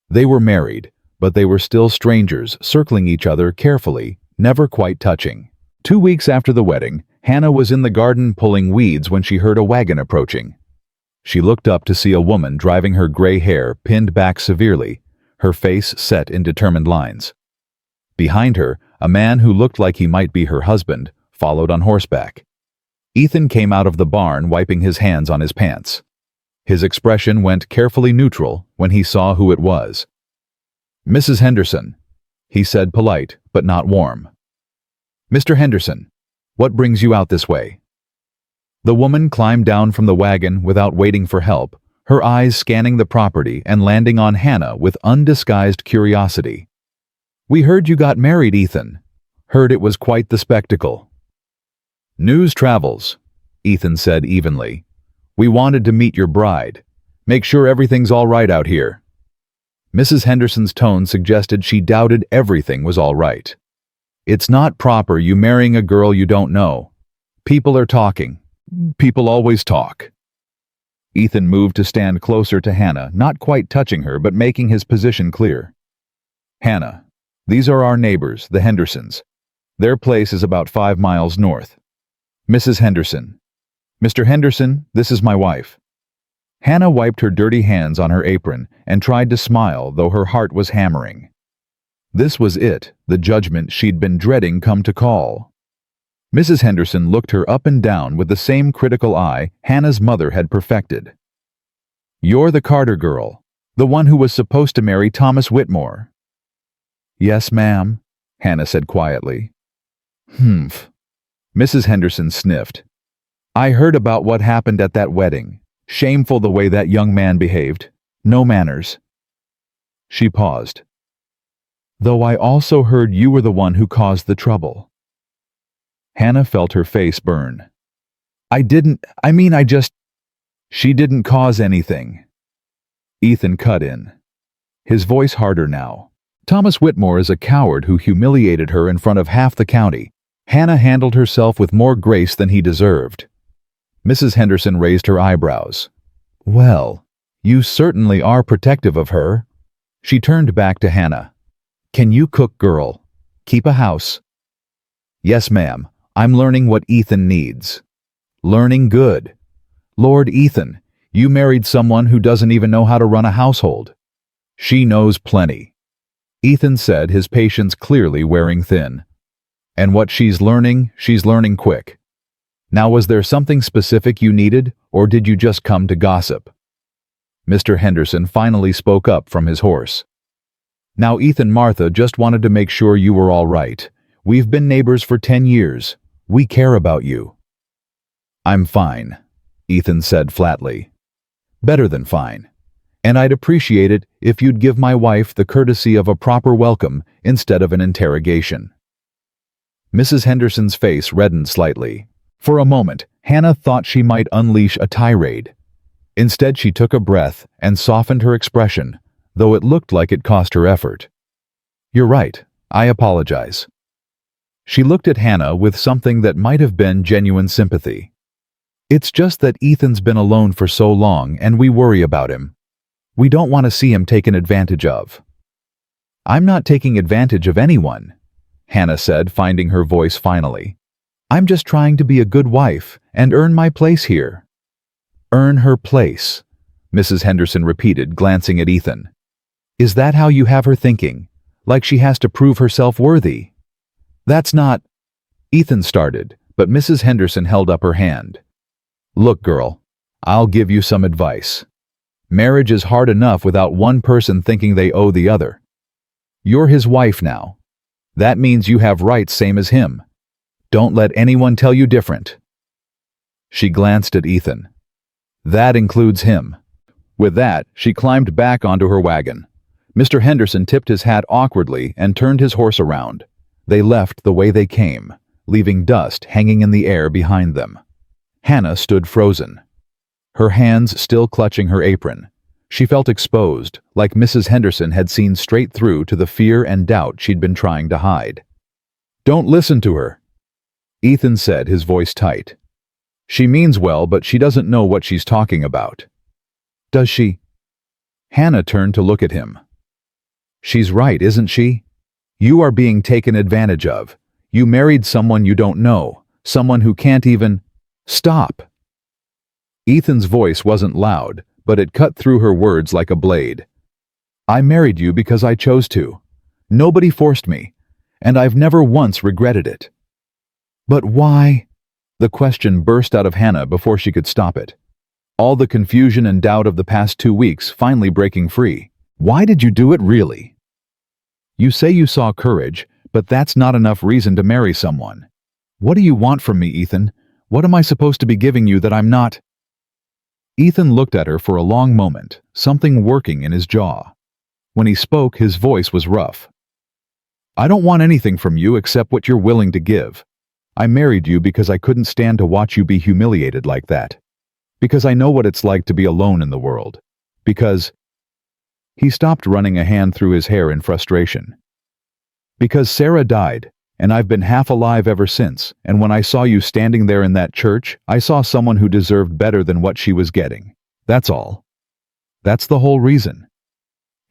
They were married, but they were still strangers, circling each other carefully, never quite touching. 2 weeks after the wedding, Hannah was in the garden pulling weeds when she heard a wagon approaching. She looked up to see a woman driving, her gray hair pinned back severely, her face set in determined lines. Behind her, a man who looked like he might be her husband followed on horseback. Ethan came out of the barn, wiping his hands on his pants. His expression went carefully neutral when he saw who it was. Mrs. Henderson, he said, polite but not warm. Mr. Henderson, what brings you out this way? The woman climbed down from the wagon without waiting for help, her eyes scanning the property and landing on Hannah with undisguised curiosity. We heard you got married, Ethan. Heard it was quite the spectacle. News travels, Ethan said evenly. "We wanted to meet your bride. Make sure everything's all right out here." Mrs. Henderson's tone suggested she doubted everything was all right. "It's not proper you marrying a girl you don't know. People are talking. People always talk." Ethan moved to stand closer to Hannah, not quite touching her but making his position clear. "Hannah, these are our neighbors, the Hendersons. Their place is about 5 miles north. Mrs. Henderson. Mr. Henderson, this is my wife." Hannah wiped her dirty hands on her apron and tried to smile, though her heart was hammering. This was it, the judgment she'd been dreading come to call. Mrs. Henderson looked her up and down with the same critical eye Hannah's mother had perfected. "You're the Carter girl, the one who was supposed to marry Thomas Whitmore." "Yes, ma'am," Hannah said quietly. "Humph." Mrs. Henderson sniffed. "I heard about what happened at that wedding. Shameful the way that young man behaved. No manners." She paused. "Though I also heard you were the one who caused the trouble." Hannah felt her face burn. I just... She didn't cause anything." Ethan cut in, his voice harder now. "Thomas Whitmore is a coward who humiliated her in front of half the county. Hannah handled herself with more grace than he deserved." Mrs. Henderson raised her eyebrows. "Well, you certainly are protective of her." She turned back to Hannah. "Can you cook, girl? Keep a house?" "Yes, ma'am. I'm learning what Ethan needs." "Learning good. Lord, Ethan, you married someone who doesn't even know how to run a household." "She knows plenty," Ethan said, his patience clearly wearing thin. "And what she's learning quick. Now, was there something specific you needed, or did you just come to gossip?" Mr. Henderson finally spoke up from his horse. "Now, Ethan, Martha just wanted to make sure you were all right. We've been neighbors for 10 years. We care about you." "I'm fine," Ethan said flatly. "Better than fine. And I'd appreciate it if you'd give my wife the courtesy of a proper welcome instead of an interrogation." Mrs. Henderson's face reddened slightly. For a moment, Hannah thought she might unleash a tirade. Instead, she took a breath and softened her expression, though it looked like it cost her effort. "You're right. I apologize." She looked at Hannah with something that might have been genuine sympathy. "It's just that Ethan's been alone for so long and we worry about him. We don't want to see him taken advantage of." "I'm not taking advantage of anyone," Hannah said, finding her voice finally. "I'm just trying to be a good wife and earn my place here." "Earn her place," Mrs. Henderson repeated, glancing at Ethan. "Is that how you have her thinking? Like she has to prove herself worthy?" "That's not..." Ethan started, but Mrs. Henderson held up her hand. "Look, girl, I'll give you some advice. Marriage is hard enough without one person thinking they owe the other. You're his wife now. That means you have rights same as him. Don't let anyone tell you different." She glanced at Ethan. "That includes him." With that, she climbed back onto her wagon. Mr. Henderson tipped his hat awkwardly and turned his horse around. They left the way they came, leaving dust hanging in the air behind them. Hannah stood frozen, her hands still clutching her apron. She felt exposed, like Mrs. Henderson had seen straight through to the fear and doubt she'd been trying to hide. "Don't listen to her," Ethan said, his voice tight. "She means well, but she doesn't know what she's talking about." "Does she?" Hannah turned to look at him. "She's right, isn't she? You are being taken advantage of. You married someone you don't know, someone who can't even..." "Stop!" Ethan's voice wasn't loud, but it cut through her words like a blade. "I married you because I chose to. Nobody forced me, and I've never once regretted it." "But why?" The question burst out of Hannah before she could stop it. All the confusion and doubt of the past 2 weeks finally breaking free. "Why did you do it, really? You say you saw courage, but that's not enough reason to marry someone. What do you want from me, Ethan? What am I supposed to be giving you that I'm not?" Ethan looked at her for a long moment, something working in his jaw. When he spoke, his voice was rough. "I don't want anything from you except what you're willing to give. I married you because I couldn't stand to watch you be humiliated like that. Because I know what it's like to be alone in the world. Because—" He stopped, running a hand through his hair in frustration. "Because Sarah died, and I've been half alive ever since, and when I saw you standing there in that church, I saw someone who deserved better than what she was getting. That's all. That's the whole reason."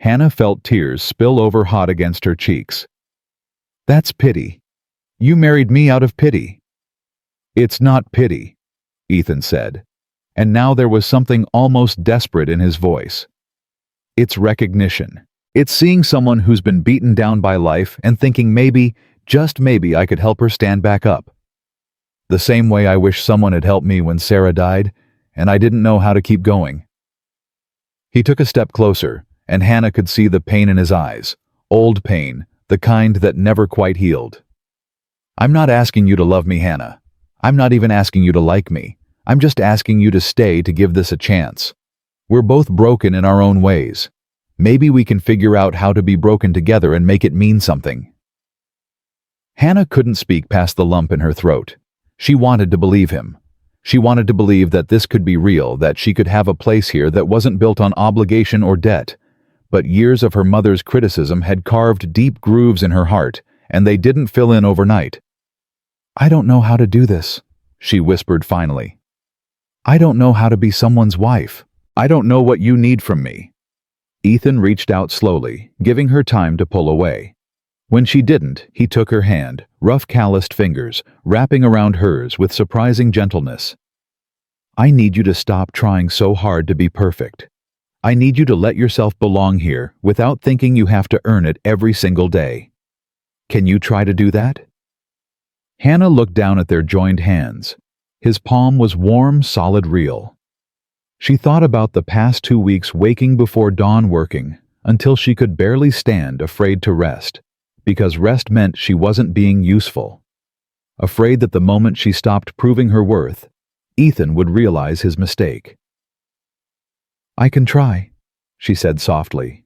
Hannah felt tears spill over hot against her cheeks. "That's pity. You married me out of pity." "It's not pity," Ethan said, and now there was something almost desperate in his voice. "It's recognition. It's seeing someone who's been beaten down by life and thinking maybe, just maybe, I could help her stand back up. The same way I wish someone had helped me when Sarah died, and I didn't know how to keep going." He took a step closer, and Hannah could see the pain in his eyes, old pain, the kind that never quite healed. "I'm not asking you to love me, Hannah. I'm not even asking you to like me. I'm just asking you to stay to give this a chance. We're both broken in our own ways. Maybe we can figure out how to be broken together and make it mean something." Hannah couldn't speak past the lump in her throat. She wanted to believe him. She wanted to believe that this could be real, that she could have a place here that wasn't built on obligation or debt. But years of her mother's criticism had carved deep grooves in her heart, and they didn't fill in overnight. "I don't know how to do this," she whispered finally. "I don't know how to be someone's wife. I don't know what you need from me." Ethan reached out slowly, giving her time to pull away. When she didn't, he took her hand, rough calloused fingers, wrapping around hers with surprising gentleness. "I need you to stop trying so hard to be perfect. I need you to let yourself belong here without thinking you have to earn it every single day. Can you try to do that?" Hannah looked down at their joined hands. His palm was warm, solid, real. She thought about the past 2 weeks waking before dawn, working until she could barely stand, afraid to rest, because rest meant she wasn't being useful. Afraid that the moment she stopped proving her worth, Ethan would realize his mistake. "I can try," she said softly.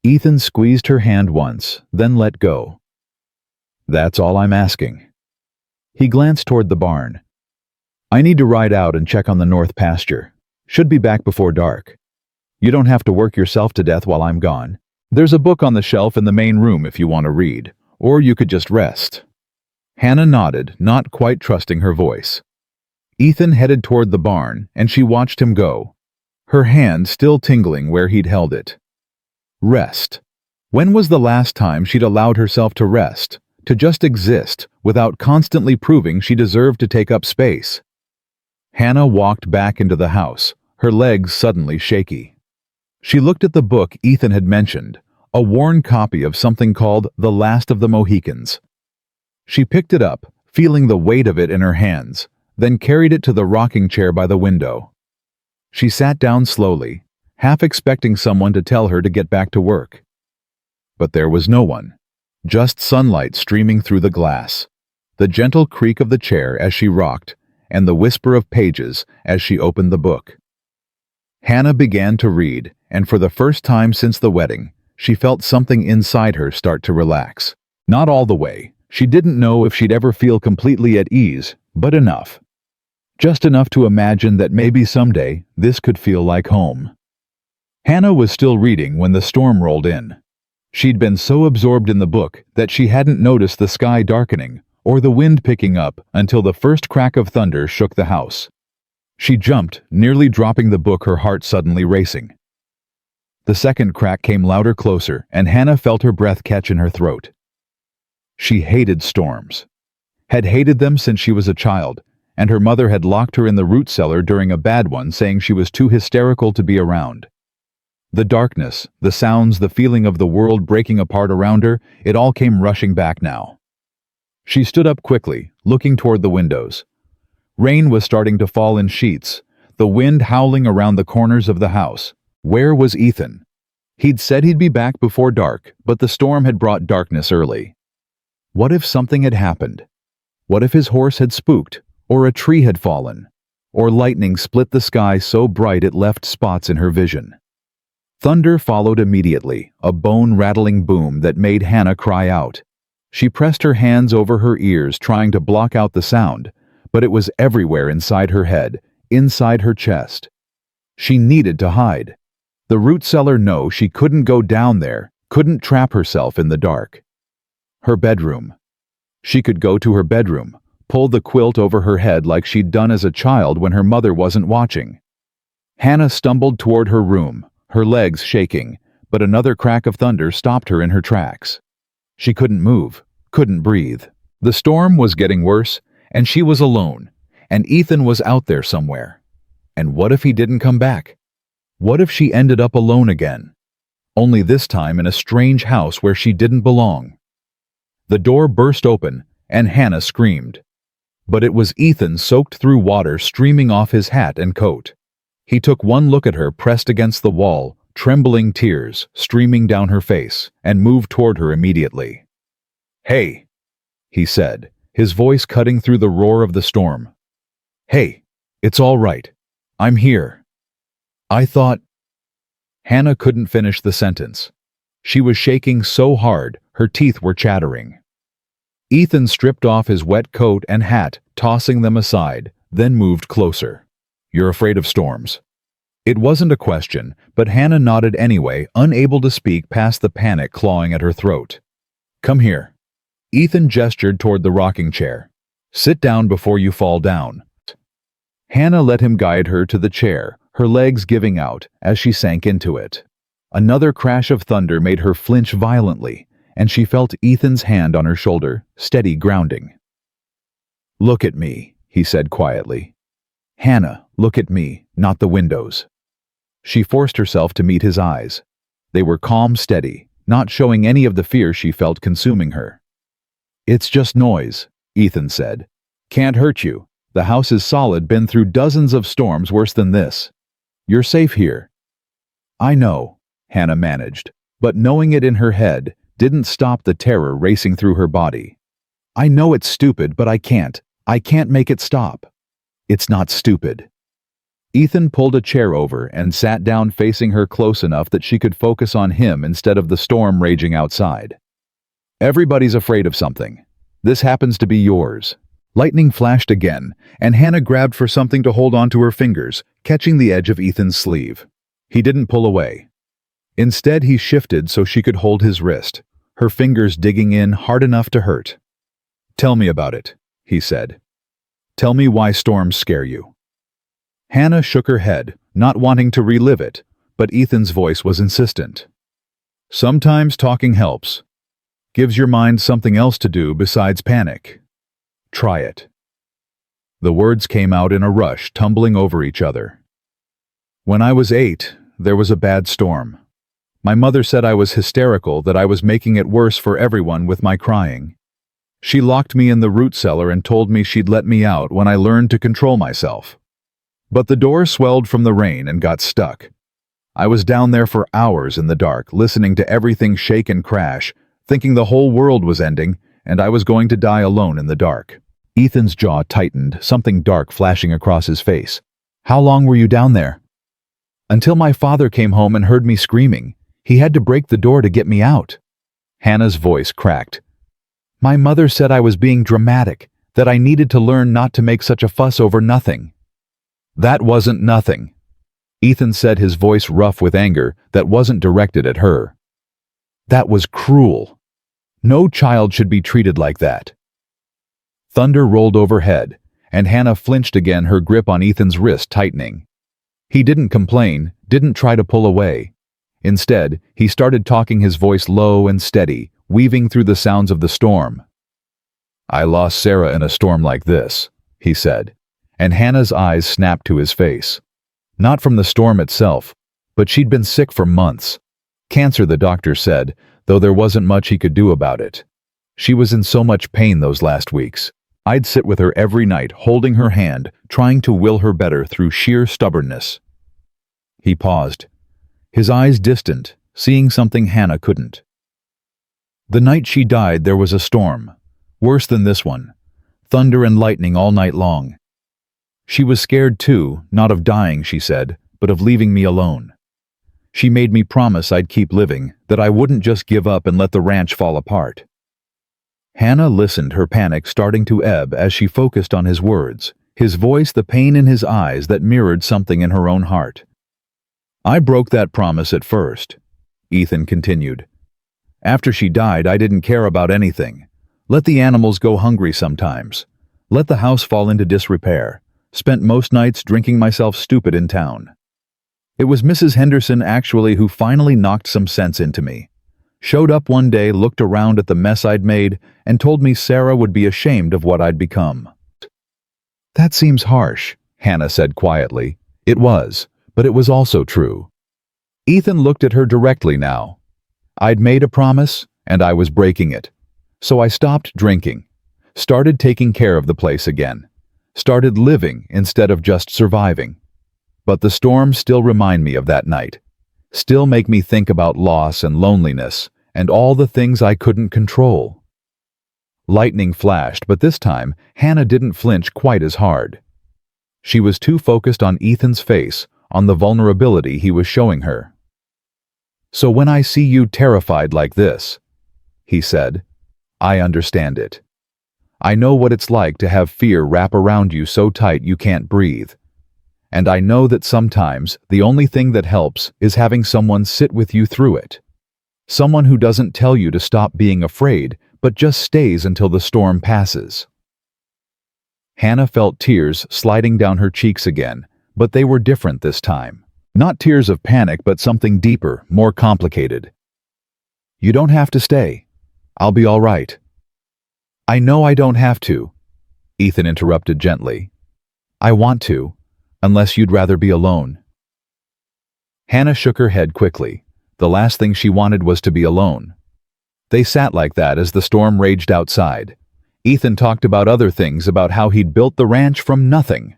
Ethan squeezed her hand once, then let go. "That's all I'm asking." He glanced toward the barn. "I need to ride out and check on the north pasture. Should be back before dark. You don't have to work yourself to death while I'm gone. There's a book on the shelf in the main room if you want to read, or you could just rest." Hannah nodded, not quite trusting her voice. Ethan headed toward the barn, and she watched him go, her hand still tingling where he'd held it. Rest. When was the last time she'd allowed herself to rest, to just exist, without constantly proving she deserved to take up space? Hannah walked back into the house, her legs suddenly shaky. She looked at the book Ethan had mentioned, a worn copy of something called The Last of the Mohicans. She picked it up, feeling the weight of it in her hands, then carried it to the rocking chair by the window. She sat down slowly, half expecting someone to tell her to get back to work. But there was no one, just sunlight streaming through the glass, the gentle creak of the chair as she rocked, and the whisper of pages as she opened the book. Hannah began to read, and for the first time since the wedding, she felt something inside her start to relax. Not all the way. She didn't know if she'd ever feel completely at ease, but enough. Just enough to imagine that maybe someday this could feel like home. Hannah was still reading when the storm rolled in. She'd been so absorbed in the book that she hadn't noticed the sky darkening or the wind picking up until the first crack of thunder shook the house. She jumped, nearly dropping the book, her heart suddenly racing. The second crack came louder, closer, and Hannah felt her breath catch in her throat. She hated storms. Had hated them since she was a child, and her mother had locked her in the root cellar during a bad one, saying she was too hysterical to be around. The darkness, the sounds, the feeling of the world breaking apart around her, it all came rushing back now. She stood up quickly, looking toward the windows. Rain was starting to fall in sheets, the wind howling around the corners of the house. Where was Ethan? He'd said he'd be back before dark, but the storm had brought darkness early. What if something had happened? What if his horse had spooked, or a tree had fallen, or lightning split the sky so bright it left spots in her vision? Thunder followed immediately, a bone-rattling boom that made Hannah cry out. She pressed her hands over her ears trying to block out the sound, but it was everywhere inside her head, inside her chest. She needed to hide. The root cellar no, she couldn't go down there, couldn't trap herself in the dark. Her bedroom. She could go to her bedroom, pull the quilt over her head like she'd done as a child when her mother wasn't watching. Hannah stumbled toward her room, her legs shaking, but another crack of thunder stopped her in her tracks. She couldn't move, couldn't breathe. The storm was getting worse, and she was alone, and Ethan was out there somewhere. And what if he didn't come back? What if she ended up alone again? Only this time in a strange house where she didn't belong. The door burst open, and Hannah screamed. But it was Ethan soaked through water streaming off his hat and coat. He took one look at her pressed against the wall, trembling tears streaming down her face, and moved toward her immediately. "Hey," he said, his voice cutting through the roar of the storm. "Hey, it's all right. I'm here. I thought—" Hannah couldn't finish the sentence. She was shaking so hard, her teeth were chattering. Ethan stripped off his wet coat and hat, tossing them aside, then moved closer. "You're afraid of storms." It wasn't a question, but Hannah nodded anyway, unable to speak past the panic clawing at her throat. "Come here." Ethan gestured toward the rocking chair. "Sit down before you fall down." Hannah let him guide her to the chair, her legs giving out as she sank into it. Another crash of thunder made her flinch violently, and she felt Ethan's hand on her shoulder, steady grounding. "Look at me," he said quietly. "Hannah, look at me, not the windows." She forced herself to meet his eyes. They were calm, steady, not showing any of the fear she felt consuming her. "It's just noise," Ethan said. "Can't hurt you. The house is solid, been through dozens of storms worse than this. You're safe here." "I know," Hannah managed, but knowing it in her head didn't stop the terror racing through her body. "I know it's stupid, but I can't make it stop." "It's not stupid." Ethan pulled a chair over and sat down facing her close enough that she could focus on him instead of the storm raging outside. "Everybody's afraid of something. This happens to be yours." Lightning flashed again, and Hannah grabbed for something to hold onto her fingers, catching the edge of Ethan's sleeve. He didn't pull away. Instead, he shifted so she could hold his wrist, her fingers digging in hard enough to hurt. "Tell me about it," he said. "Tell me why storms scare you." Hannah shook her head, not wanting to relive it, but Ethan's voice was insistent. "Sometimes talking helps. Gives your mind something else to do besides panic. Try it." The words came out in a rush, tumbling over each other. "When I was 8, there was a bad storm. My mother said I was hysterical, that I was making it worse for everyone with my crying. She locked me in the root cellar and told me she'd let me out when I learned to control myself. But the door swelled from the rain and got stuck. I was down there for hours in the dark, listening to everything shake and crash, thinking the whole world was ending, and I was going to die alone in the dark." Ethan's jaw tightened, something dark flashing across his face. "How long were you down there?" "Until my father came home and heard me screaming. He had to break the door to get me out." Hannah's voice cracked. "My mother said I was being dramatic, that I needed to learn not to make such a fuss over nothing." "That wasn't nothing," Ethan said, his voice rough with anger that wasn't directed at her. "That was cruel. No child should be treated like that." Thunder rolled overhead, and Hannah flinched again, her grip on Ethan's wrist tightening. He didn't complain, didn't try to pull away. Instead, he started talking, his voice low and steady, weaving through the sounds of the storm. "I lost Sarah in a storm like this," he said, and Hannah's eyes snapped to his face. Not from the storm itself, but she'd been sick for months. Cancer, the doctor said, though there wasn't much he could do about it. She was in so much pain those last weeks. I'd sit with her every night, holding her hand, trying to will her better through sheer stubbornness. He paused, his eyes distant, seeing something Hannah couldn't. "The night she died, there was a storm. Worse than this one. Thunder and lightning all night long. She was scared too, not of dying, she said, but of leaving me alone. She made me promise I'd keep living, that I wouldn't just give up and let the ranch fall apart." Hannah listened, her panic starting to ebb as she focused on his words, his voice, the pain in his eyes that mirrored something in her own heart. "I broke that promise at first," Ethan continued. "After she died, I didn't care about anything. Let the animals go hungry sometimes. Let the house fall into disrepair. Spent most nights drinking myself stupid in town. It was Mrs. Henderson actually who finally knocked some sense into me. Showed up one day, looked around at the mess I'd made, and told me Sarah would be ashamed of what I'd become." "That seems harsh," Hannah said quietly. It was, but it was also true. Ethan looked at her directly now. "I'd made a promise, and I was breaking it. So I stopped drinking, started taking care of the place again, started living instead of just surviving. But the storms still remind me of that night, still make me think about loss and loneliness and all the things I couldn't control." Lightning flashed, but this time Hannah didn't flinch quite as hard. She was too focused on Ethan's face, on the vulnerability he was showing her. "So when I see you terrified like this," he said, "I understand it. I know what it's like to have fear wrap around you so tight you can't breathe. And I know that sometimes the only thing that helps is having someone sit with you through it. Someone who doesn't tell you to stop being afraid, but just stays until the storm passes." Hannah felt tears sliding down her cheeks again, but they were different this time. Not tears of panic, but something deeper, more complicated. "You don't have to stay. I'll be all right." "I know I don't have to," Ethan interrupted gently. "I want to, unless you'd rather be alone." Hannah shook her head quickly. The last thing she wanted was to be alone. They sat like that as the storm raged outside. Ethan talked about other things, about how he'd built the ranch from nothing,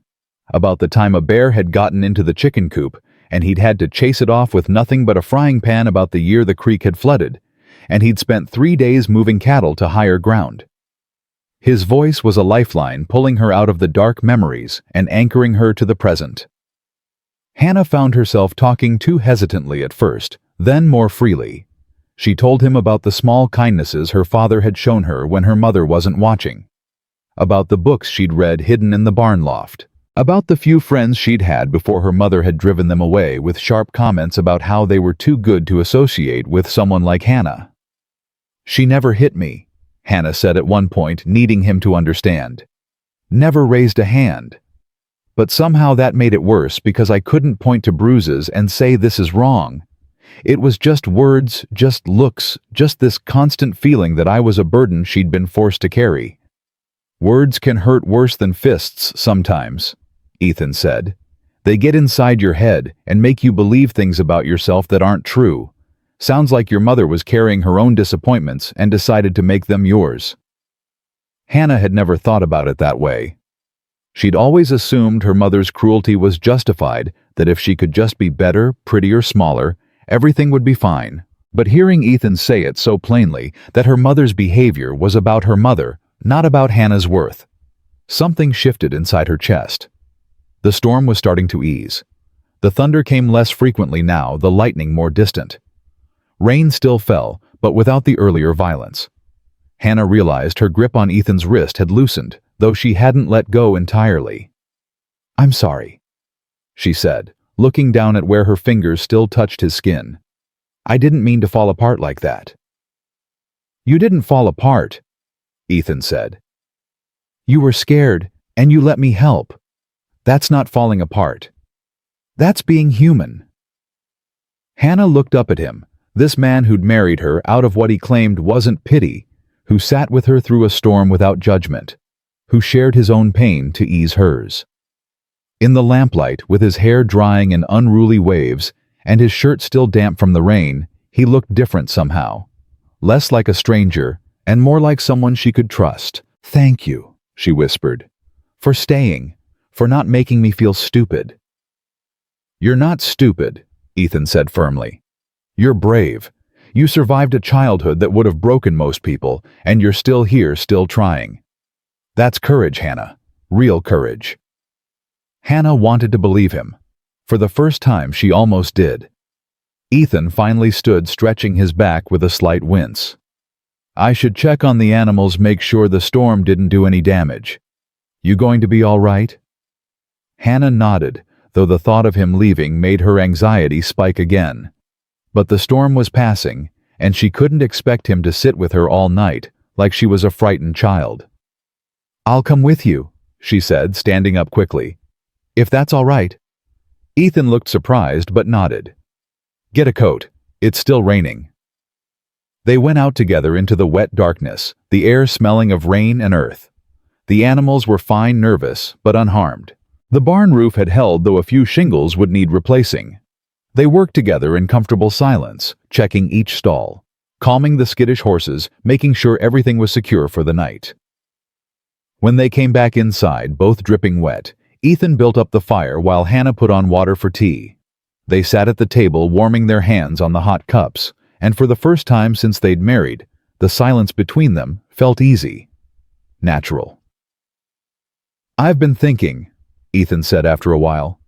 about the time a bear had gotten into the chicken coop and he'd had to chase it off with nothing but a frying pan, about the year the creek had flooded, and he'd spent 3 days moving cattle to higher ground. His voice was a lifeline, pulling her out of the dark memories and anchoring her to the present. Hannah found herself talking too hesitantly at first, then more freely. She told him about the small kindnesses her father had shown her when her mother wasn't watching, about the books she'd read hidden in the barn loft, about the few friends she'd had before her mother had driven them away with sharp comments about how they were too good to associate with someone like Hannah. "She never hit me," Hannah said at one point, needing him to understand. "Never raised a hand. But somehow that made it worse because I couldn't point to bruises and say this is wrong. It was just words, just looks, just this constant feeling that I was a burden she'd been forced to carry." "Words can hurt worse than fists sometimes," Ethan said. "They get inside your head and make you believe things about yourself that aren't true. Sounds like your mother was carrying her own disappointments and decided to make them yours." Hannah had never thought about it that way. She'd always assumed her mother's cruelty was justified, that if she could just be better, prettier, smaller, everything would be fine. But hearing Ethan say it so plainly, that her mother's behavior was about her mother, not about Hannah's worth, something shifted inside her chest. The storm was starting to ease. The thunder came less frequently now, the lightning more distant. Rain still fell, but without the earlier violence. Hannah realized her grip on Ethan's wrist had loosened, though she hadn't let go entirely. "I'm sorry," she said, looking down at where her fingers still touched his skin. "I didn't mean to fall apart like that." "You didn't fall apart," Ethan said. "You were scared, and you let me help. That's not falling apart. That's being human." Hannah looked up at him, this man who'd married her out of what he claimed wasn't pity, who sat with her through a storm without judgment, who shared his own pain to ease hers. In the lamplight, with his hair drying in unruly waves and his shirt still damp from the rain, he looked different somehow, less like a stranger and more like someone she could trust. "Thank you," she whispered, "for staying, for not making me feel stupid." "You're not stupid," Ethan said firmly. "You're brave. You survived a childhood that would have broken most people, and you're still here, still trying. That's courage, Hannah. Real courage." Hannah wanted to believe him. For the first time, she almost did. Ethan finally stood, stretching his back with a slight wince. I should check on the animals, make sure the storm didn't do any damage. You going to be all right? Hannah nodded, though the thought of him leaving made her anxiety spike again. But the storm was passing, and she couldn't expect him to sit with her all night, like she was a frightened child. I'll come with you, she said, standing up quickly. If that's all right. Ethan looked surprised but nodded. Get a coat. It's still raining. They went out together into the wet darkness, the air smelling of rain and earth. The animals were fine, nervous, but unharmed. The barn roof had held, though a few shingles would need replacing. They worked together in comfortable silence, checking each stall, calming the skittish horses, making sure everything was secure for the night. When they came back inside, both dripping wet, Ethan built up the fire while Hannah put on water for tea. They sat at the table, warming their hands on the hot cups, and for the first time since they'd married, the silence between them felt easy, natural. I've been thinking, Ethan said after a while.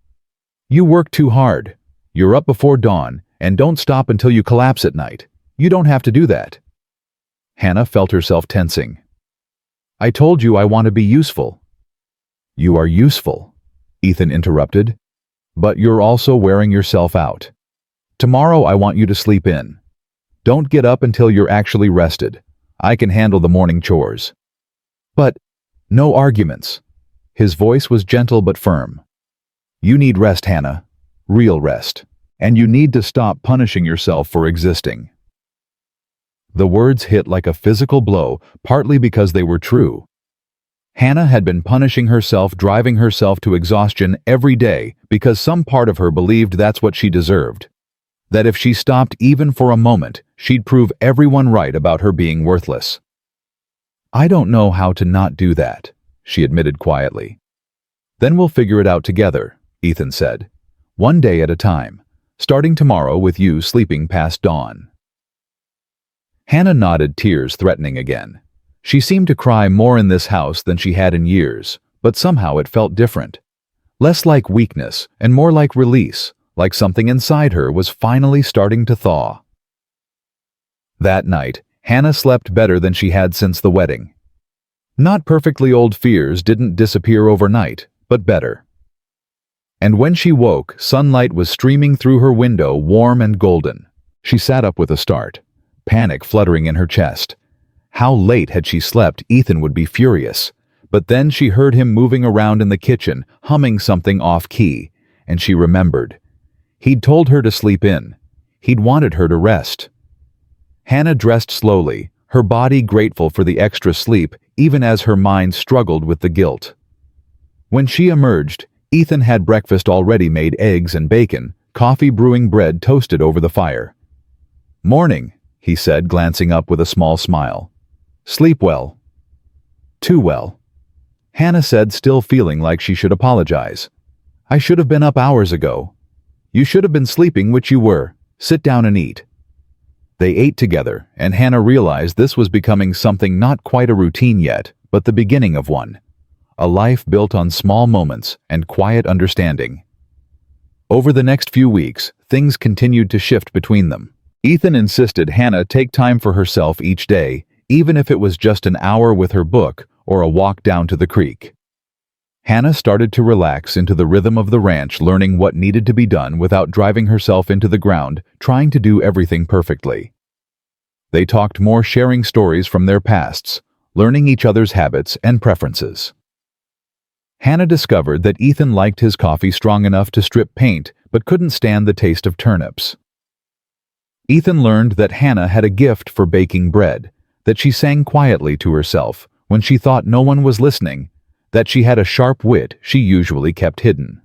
You work too hard. You're up before dawn, and don't stop until you collapse at night. You don't have to do that. Hannah felt herself tensing. I told you I want to be useful. You are useful, Ethan interrupted, but you're also wearing yourself out. Tomorrow I want you to sleep in. Don't get up until you're actually rested. I can handle the morning chores. But no arguments. His voice was gentle but firm. You need rest, Hannah. Real rest. And you need to stop punishing yourself for existing. The words hit like a physical blow, partly because they were true. Hannah had been punishing herself, driving herself to exhaustion every day because some part of her believed that's what she deserved. That if she stopped even for a moment, she'd prove everyone right about her being worthless. I don't know how to not do that, she admitted quietly. Then we'll figure it out together, Ethan said. One day at a time, starting tomorrow with you sleeping past dawn. Hannah nodded, tears threatening again. She seemed to cry more in this house than she had in years, but somehow it felt different. Less like weakness and more like release, like something inside her was finally starting to thaw. That night, Hannah slept better than she had since the wedding. Not perfectly old fears didn't disappear overnight, but better. And when she woke, sunlight was streaming through her window, warm and golden. She sat up with a start, panic fluttering in her chest. How late had she slept? Ethan would be furious. But then she heard him moving around in the kitchen, humming something off-key, and she remembered. He'd told her to sleep in. He'd wanted her to rest. Hannah dressed slowly, her body grateful for the extra sleep, even as her mind struggled with the guilt. When she emerged, Ethan had breakfast already made, eggs and bacon, coffee brewing, bread toasted over the fire. Morning, he said, glancing up with a small smile. Sleep well. Too well. Hannah said, still feeling like she should apologize. I should have been up hours ago. You should have been sleeping, which you were. Sit down and eat. They ate together, and Hannah realized this was becoming something not quite a routine yet, but the beginning of one. A life built on small moments and quiet understanding. Over the next few weeks, things continued to shift between them. Ethan insisted Hannah take time for herself each day, even if it was just an hour with her book or a walk down to the creek. Hannah started to relax into the rhythm of the ranch, learning what needed to be done without driving herself into the ground, trying to do everything perfectly. They talked more, sharing stories from their pasts, learning each other's habits and preferences. Hannah discovered that Ethan liked his coffee strong enough to strip paint, but couldn't stand the taste of turnips. Ethan learned that Hannah had a gift for baking bread, that she sang quietly to herself when she thought no one was listening, that she had a sharp wit she usually kept hidden.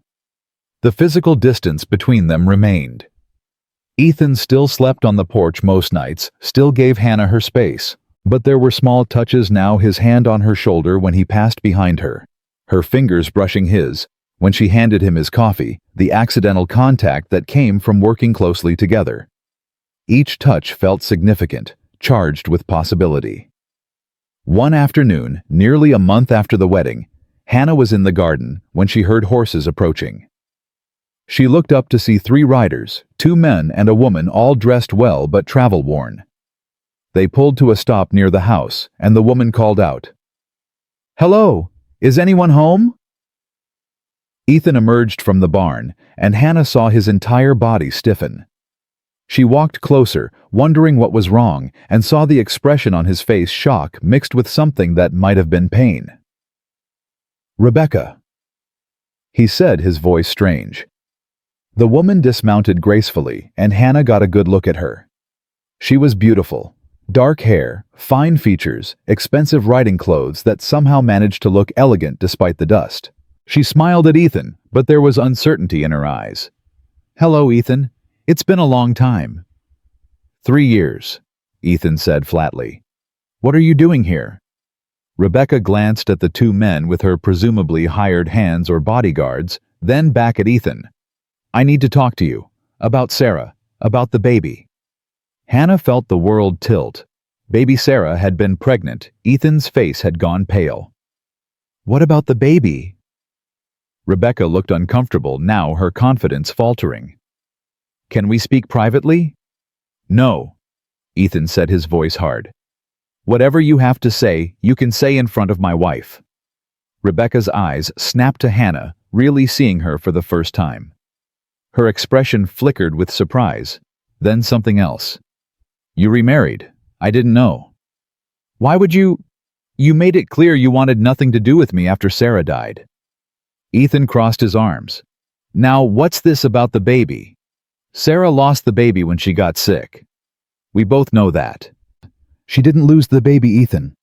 The physical distance between them remained. Ethan still slept on the porch most nights, still gave Hannah her space, but there were small touches now, his hand on her shoulder when he passed behind her, her fingers brushing his, when she handed him his coffee, the accidental contact that came from working closely together. Each touch felt significant, charged with possibility. One afternoon, nearly a month after the wedding, Hannah was in the garden when she heard horses approaching. She looked up to see 3 riders, 2 men and a woman, all dressed well but travel-worn. They pulled to a stop near the house, and the woman called out, "Hello, is anyone home?" Ethan emerged from the barn, and Hannah saw his entire body stiffen. She walked closer, wondering what was wrong, and saw the expression on his face shock mixed with something that might have been pain. "Rebecca," he said, his voice strange. The woman dismounted gracefully, and Hannah got a good look at her. She was beautiful. Dark hair, fine features, expensive riding clothes that somehow managed to look elegant despite the dust. She smiled at Ethan, but there was uncertainty in her eyes. "Hello, Ethan. It's been a long time." 3 years, Ethan said flatly. "What are you doing here?" Rebecca glanced at the two men with her presumably hired hands or bodyguards, then back at Ethan. "I need to talk to you. About Sarah. About the baby." Hannah felt the world tilt. Baby Sarah had been pregnant. Ethan's face had gone pale. "What about the baby?" Rebecca looked uncomfortable, now her confidence faltering. "Can we speak privately?" "No," Ethan said, his voice hard. "Whatever you have to say, you can say in front of my wife." Rebecca's eyes snapped to Hannah, really seeing her for the first time. Her expression flickered with surprise, then something else. "You remarried. I didn't know." "Why would you? You made it clear you wanted nothing to do with me after Sarah died." Ethan crossed his arms. "Now, what's this about the baby? Sarah lost the baby when she got sick. We both know that." "She didn't lose the baby, Ethan."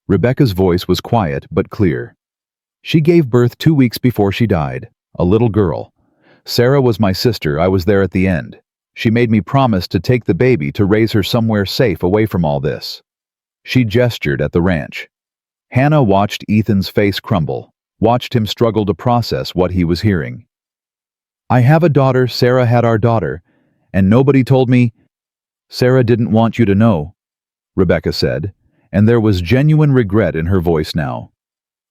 Rebecca's voice was quiet but clear. "She gave birth 2 weeks before she died, a little girl. Sarah was my sister. I was there at the end. She made me promise to take the baby to raise her somewhere safe away from all this." She gestured at the ranch. Hannah watched Ethan's face crumble, watched him struggle to process what he was hearing. "I have a daughter. Sarah had our daughter, and nobody told me." "Sarah didn't want you to know," Rebecca said, and there was genuine regret in her voice now.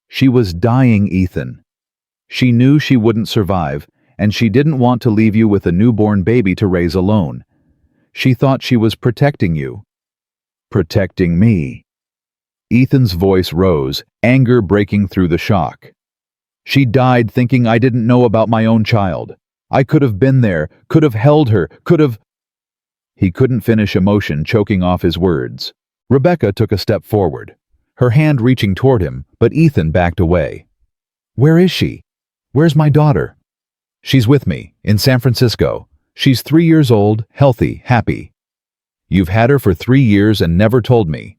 "She was dying, Ethan. She knew she wouldn't survive, and she didn't want to leave you with a newborn baby to raise alone. She thought she was protecting you." "Protecting me?" Ethan's voice rose, anger breaking through the shock. "She died thinking I didn't know about my own child. I could have been there, could have held her, could have—" He couldn't finish, emotion choking off his words. Rebecca took a step forward, her hand reaching toward him, but Ethan backed away. "Where is she? Where's my daughter?" "She's with me, in San Francisco. She's 3 years old, healthy, happy." "You've had her for 3 years and never told me."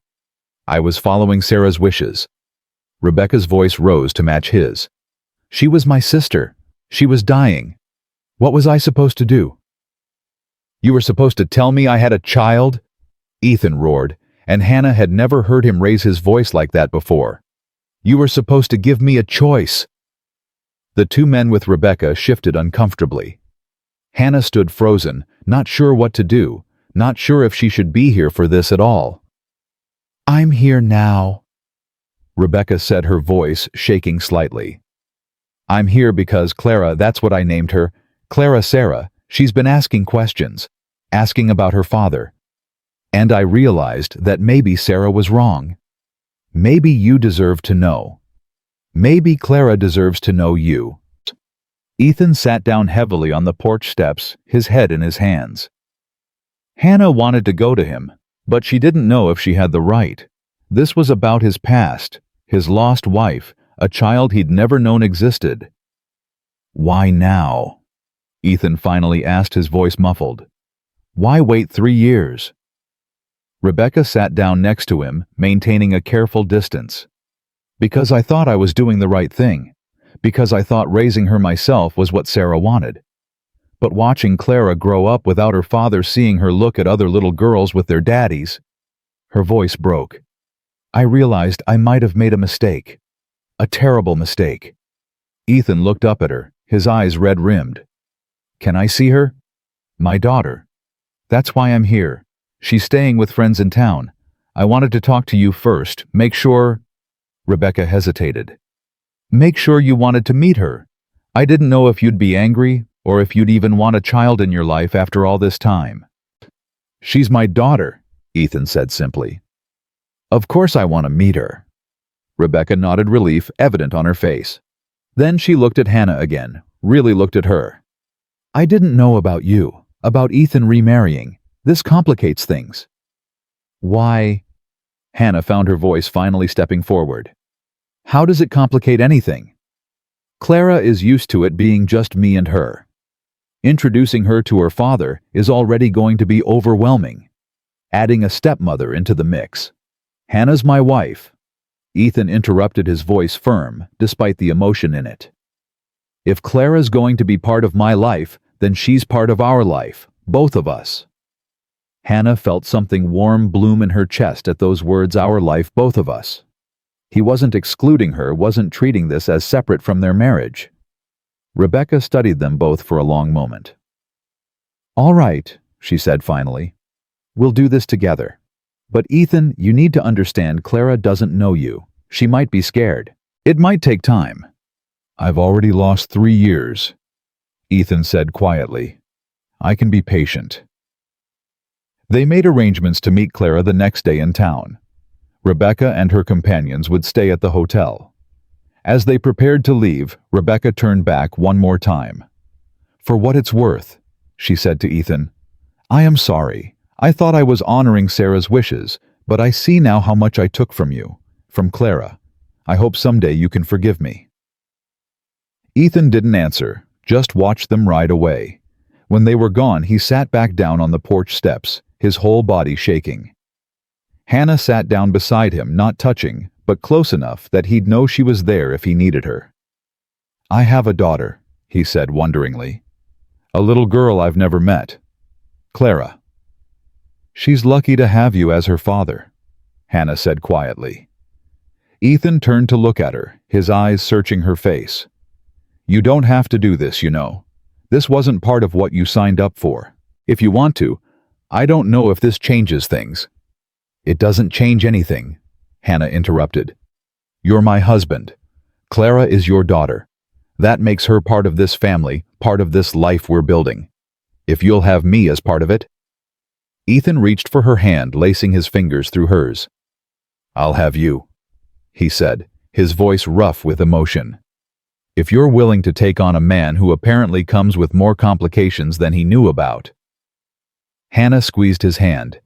"I was following Sarah's wishes." Rebecca's voice rose to match his. "She was my sister. She was dying. What was I supposed to do?" "You were supposed to tell me I had a child?" Ethan roared, and Hannah had never heard him raise his voice like that before. "You were supposed to give me a choice." The two men with Rebecca shifted uncomfortably. Hannah stood frozen, not sure what to do, not sure if she should be here for this at all. "I'm here now," Rebecca said, her voice shaking slightly. "I'm here because Clara, that's what I named her, Clara Sarah, she's been asking questions, asking about her father. And I realized that maybe Sarah was wrong. Maybe you deserve to know. Maybe Clara deserves to know you." Ethan sat down heavily on the porch steps, his head in his hands. Hannah wanted to go to him, but she didn't know if she had the right. This was about his past, his lost wife, a child he'd never known existed. "Why now?" Ethan finally asked, his voice muffled. "Why wait 3 years?" Rebecca sat down next to him, maintaining a careful distance. "Because I thought I was doing the right thing. Because I thought raising her myself was what Sarah wanted. But watching Clara grow up without her father, seeing her look at other little girls with their daddies—" Her voice broke. "I realized I might have made a mistake. A terrible mistake." Ethan looked up at her, his eyes red-rimmed. "Can I see her?" "My daughter. That's why I'm here. She's staying with friends in town. I wanted to talk to you first, make sure—" Rebecca hesitated. "Make sure you wanted to meet her. I didn't know if you'd be angry, or if you'd even want a child in your life after all this time." "She's my daughter," Ethan said simply. Of course I want to meet her. Rebecca nodded, relief evident on her face. Then she looked at Hannah again, really looked at her. I didn't know about you, about Ethan remarrying. This complicates things. Why? Hannah found her voice finally stepping forward. How does it complicate anything? Clara is used to it being just me and her. Introducing her to her father is already going to be overwhelming. Adding a stepmother into the mix. Hannah's my wife. Ethan interrupted, his voice firm, despite the emotion in it. If Clara's going to be part of my life, then she's part of our life, both of us. Hannah felt something warm bloom in her chest at those words, our life, both of us. He wasn't excluding her, wasn't treating this as separate from their marriage. Rebecca studied them both for a long moment. All right, she said finally. We'll do this together. But Ethan, you need to understand Clara doesn't know you. She might be scared. It might take time. I've already lost 3 years, Ethan said quietly. I can be patient. They made arrangements to meet Clara the next day in town. Rebecca and her companions would stay at the hotel. As they prepared to leave, Rebecca turned back one more time. For what it's worth, she said to Ethan, I am sorry. I thought I was honoring Sarah's wishes, but I see now how much I took from you, from Clara. I hope someday you can forgive me. Ethan didn't answer, just watched them ride away. When they were gone, he sat back down on the porch steps, his whole body shaking. Hannah sat down beside him, not touching, but close enough that he'd know she was there if he needed her. I have a daughter, he said wonderingly. A little girl I've never met. Clara. She's lucky to have you as her father, Hannah said quietly. Ethan turned to look at her, his eyes searching her face. You don't have to do this, you know. This wasn't part of what you signed up for. If you want to, I don't know if this changes things. It doesn't change anything, Hannah interrupted. You're my husband. Clara is your daughter. That makes her part of this family, part of this life we're building. If you'll have me as part of it. Ethan reached for her hand, lacing his fingers through hers. I'll have you, he said, his voice rough with emotion. If you're willing to take on a man who apparently comes with more complications than he knew about. Hannah squeezed his hand.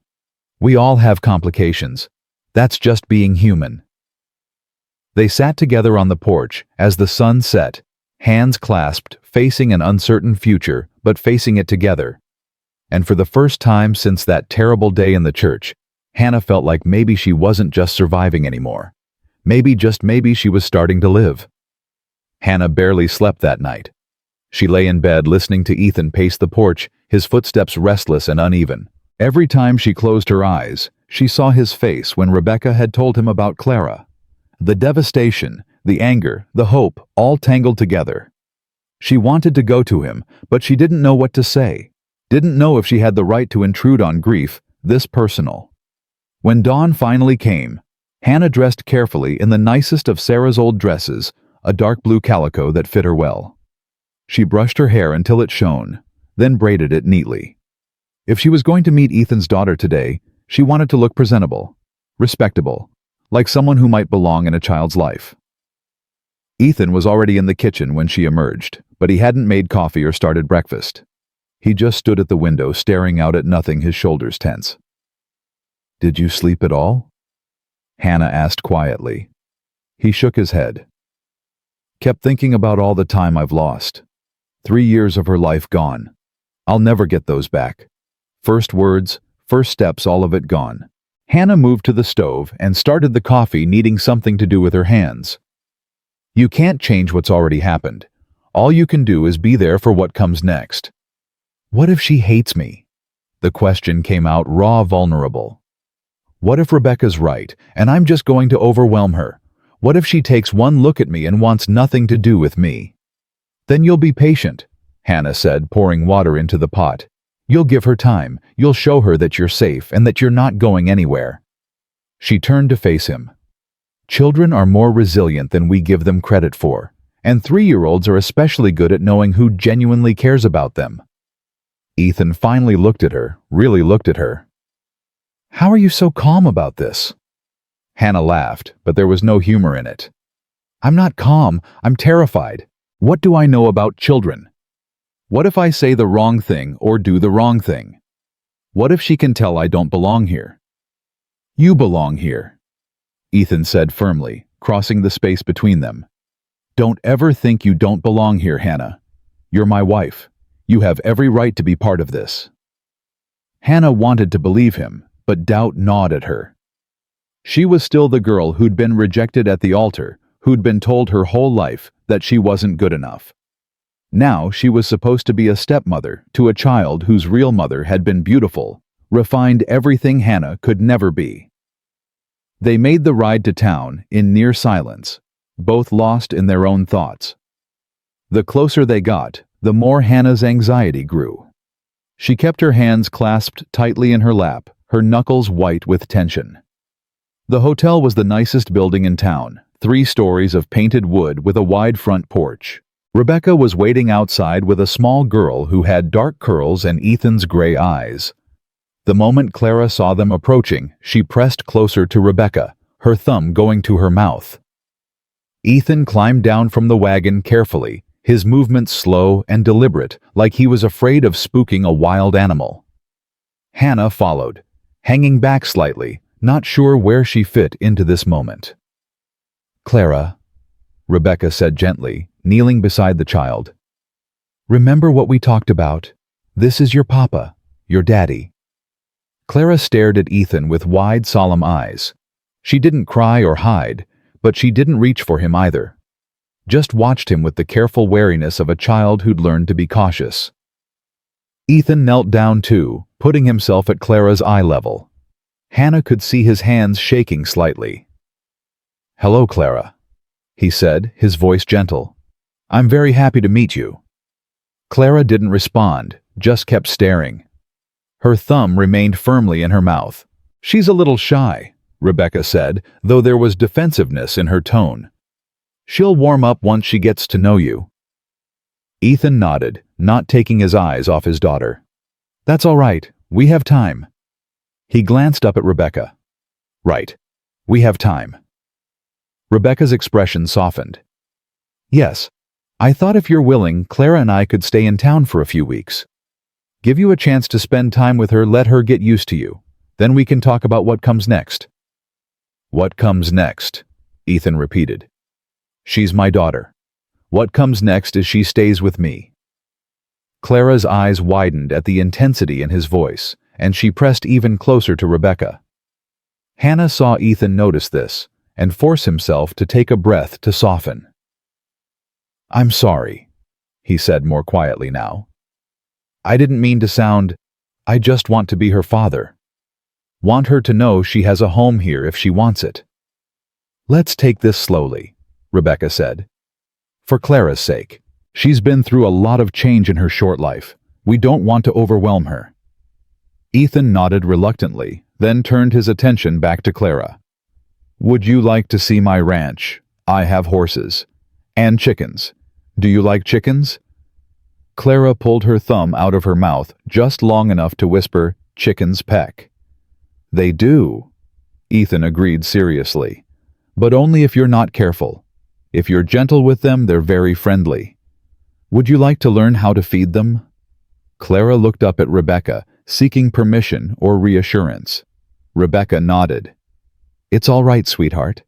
We all have complications. That's just being human. They sat together on the porch as the sun set, hands clasped, facing an uncertain future, but facing it together. And for the first time since that terrible day in the church, Hannah felt like maybe she wasn't just surviving anymore. Maybe, just maybe, she was starting to live. Hannah barely slept that night. She lay in bed listening to Ethan pace the porch, his footsteps restless and uneven. Every time she closed her eyes, she saw his face when Rebecca had told him about Clara. The devastation, the anger, the hope, all tangled together. She wanted to go to him, but she didn't know what to say. Didn't know if she had the right to intrude on grief, this personal. When dawn finally came, Hannah dressed carefully in the nicest of Sarah's old dresses, a dark blue calico that fit her well. She brushed her hair until it shone, then braided it neatly. If she was going to meet Ethan's daughter today, she wanted to look presentable, respectable, like someone who might belong in a child's life. Ethan was already in the kitchen when she emerged, but he hadn't made coffee or started breakfast. He just stood at the window staring out at nothing, his shoulders tense. Did you sleep at all? Hannah asked quietly. He shook his head. Kept thinking about all the time I've lost. 3 years of her life gone. I'll never get those back. First words, first steps, all of it gone. Hannah moved to the stove and started the coffee, needing something to do with her hands. You can't change what's already happened. All you can do is be there for what comes next. What if she hates me? The question came out raw, vulnerable. What if Rebecca's right, and I'm just going to overwhelm her? What if she takes one look at me and wants nothing to do with me? Then you'll be patient, Hannah said, pouring water into the pot. You'll give her time, you'll show her that you're safe and that you're not going anywhere. She turned to face him. Children are more resilient than we give them credit for, and 3-year-olds are especially good at knowing who genuinely cares about them. Ethan finally looked at her, really looked at her. How are you so calm about this? Hannah laughed, but there was no humor in it. I'm not calm, I'm terrified. What do I know about children? What if I say the wrong thing or do the wrong thing? What if she can tell I don't belong here? You belong here, Ethan said firmly, crossing the space between them. Don't ever think you don't belong here, Hannah. You're my wife. You have every right to be part of this. Hannah wanted to believe him, but doubt gnawed at her. She was still the girl who'd been rejected at the altar, who'd been told her whole life that she wasn't good enough. Now she was supposed to be a stepmother to a child whose real mother had been beautiful, refined, everything Hannah could never be. They made the ride to town in near silence, both lost in their own thoughts. The closer they got, the more Hannah's anxiety grew. She kept her hands clasped tightly in her lap, her knuckles white with tension. The hotel was the nicest building in town, 3 stories of painted wood with a wide front porch. Rebecca was waiting outside with a small girl who had dark curls and Ethan's gray eyes. The moment Clara saw them approaching, she pressed closer to Rebecca, her thumb going to her mouth. Ethan climbed down from the wagon carefully, his movements slow and deliberate, like he was afraid of spooking a wild animal. Hannah followed, hanging back slightly, not sure where she fit into this moment. Clara, Rebecca said gently, kneeling beside the child. Remember what we talked about? This is your papa, your daddy. Clara stared at Ethan with wide, solemn eyes. She didn't cry or hide, but she didn't reach for him either. Just watched him with the careful wariness of a child who'd learned to be cautious. Ethan knelt down too, putting himself at Clara's eye level. Hannah could see his hands shaking slightly. Hello, Clara, he said, his voice gentle. I'm very happy to meet you. Clara didn't respond, just kept staring. Her thumb remained firmly in her mouth. She's a little shy, Rebecca said, though there was defensiveness in her tone. She'll warm up once she gets to know you. Ethan nodded, not taking his eyes off his daughter. That's all right, we have time. He glanced up at Rebecca. Right, we have time. Rebecca's expression softened. Yes, I thought if you're willing, Clara and I could stay in town for a few weeks. Give you a chance to spend time with her, let her get used to you. Then we can talk about what comes next. What comes next? Ethan repeated. She's my daughter. What comes next is she stays with me. Clara's eyes widened at the intensity in his voice, and she pressed even closer to Rebecca. Hannah saw Ethan notice this, and force himself to take a breath to soften. I'm sorry, he said more quietly now. I didn't mean to sound, I just want to be her father. Want her to know she has a home here if she wants it. Let's take this slowly, Rebecca said. For Clara's sake. She's been through a lot of change in her short life. We don't want to overwhelm her. Ethan nodded reluctantly, then turned his attention back to Clara. Would you like to see my ranch? I have horses. And chickens. Do you like chickens? Clara pulled her thumb out of her mouth just long enough to whisper, chickens peck. They do, Ethan agreed seriously. But only if you're not careful. If you're gentle with them, they're very friendly. Would you like to learn how to feed them? Clara looked up at Rebecca, seeking permission or reassurance. Rebecca nodded. It's all right, sweetheart.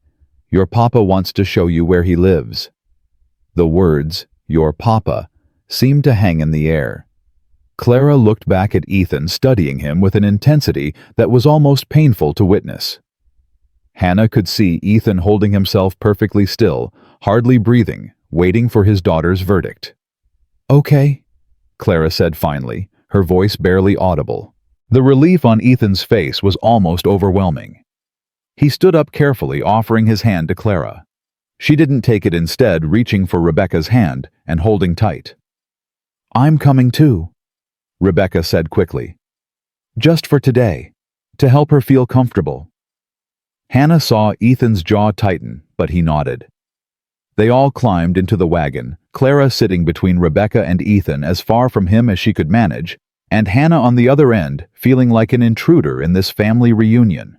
Your papa wants to show you where he lives. The words, your papa, seemed to hang in the air. Clara looked back at Ethan, studying him with an intensity that was almost painful to witness. Hannah could see Ethan holding himself perfectly still, hardly breathing, waiting for his daughter's verdict. Okay, Clara said finally, her voice barely audible. The relief on Ethan's face was almost overwhelming. He stood up carefully, offering his hand to Clara. She didn't take it, instead reaching for Rebecca's hand and holding tight. I'm coming too, Rebecca said quickly. Just for today, to help her feel comfortable. Hannah saw Ethan's jaw tighten, but he nodded. They all climbed into the wagon, Clara sitting between Rebecca and Ethan as far from him as she could manage, and Hannah on the other end, feeling like an intruder in this family reunion.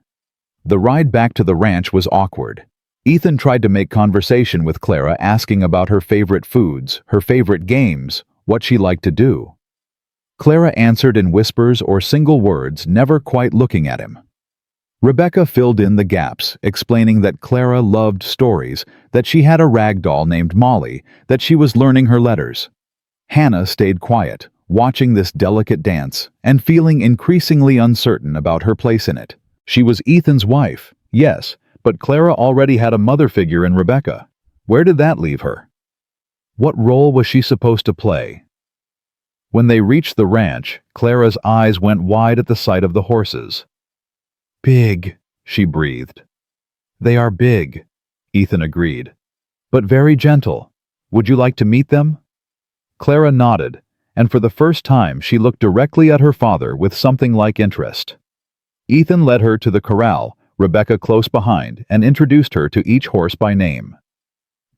The ride back to the ranch was awkward. Ethan tried to make conversation with Clara, asking about her favorite foods, her favorite games, what she liked to do. Clara answered in whispers or single words, never quite looking at him. Rebecca filled in the gaps, explaining that Clara loved stories, that she had a rag doll named Molly, that she was learning her letters. Hannah stayed quiet, watching this delicate dance, and feeling increasingly uncertain about her place in it. She was Ethan's wife, yes, but Clara already had a mother figure in Rebecca. Where did that leave her? What role was she supposed to play? When they reached the ranch, Clara's eyes went wide at the sight of the horses. "Big," she breathed. "They are big," Ethan agreed. "But very gentle. Would you like to meet them?" Clara nodded, and for the first time she looked directly at her father with something like interest. Ethan led her to the corral, Rebecca close behind, and introduced her to each horse by name.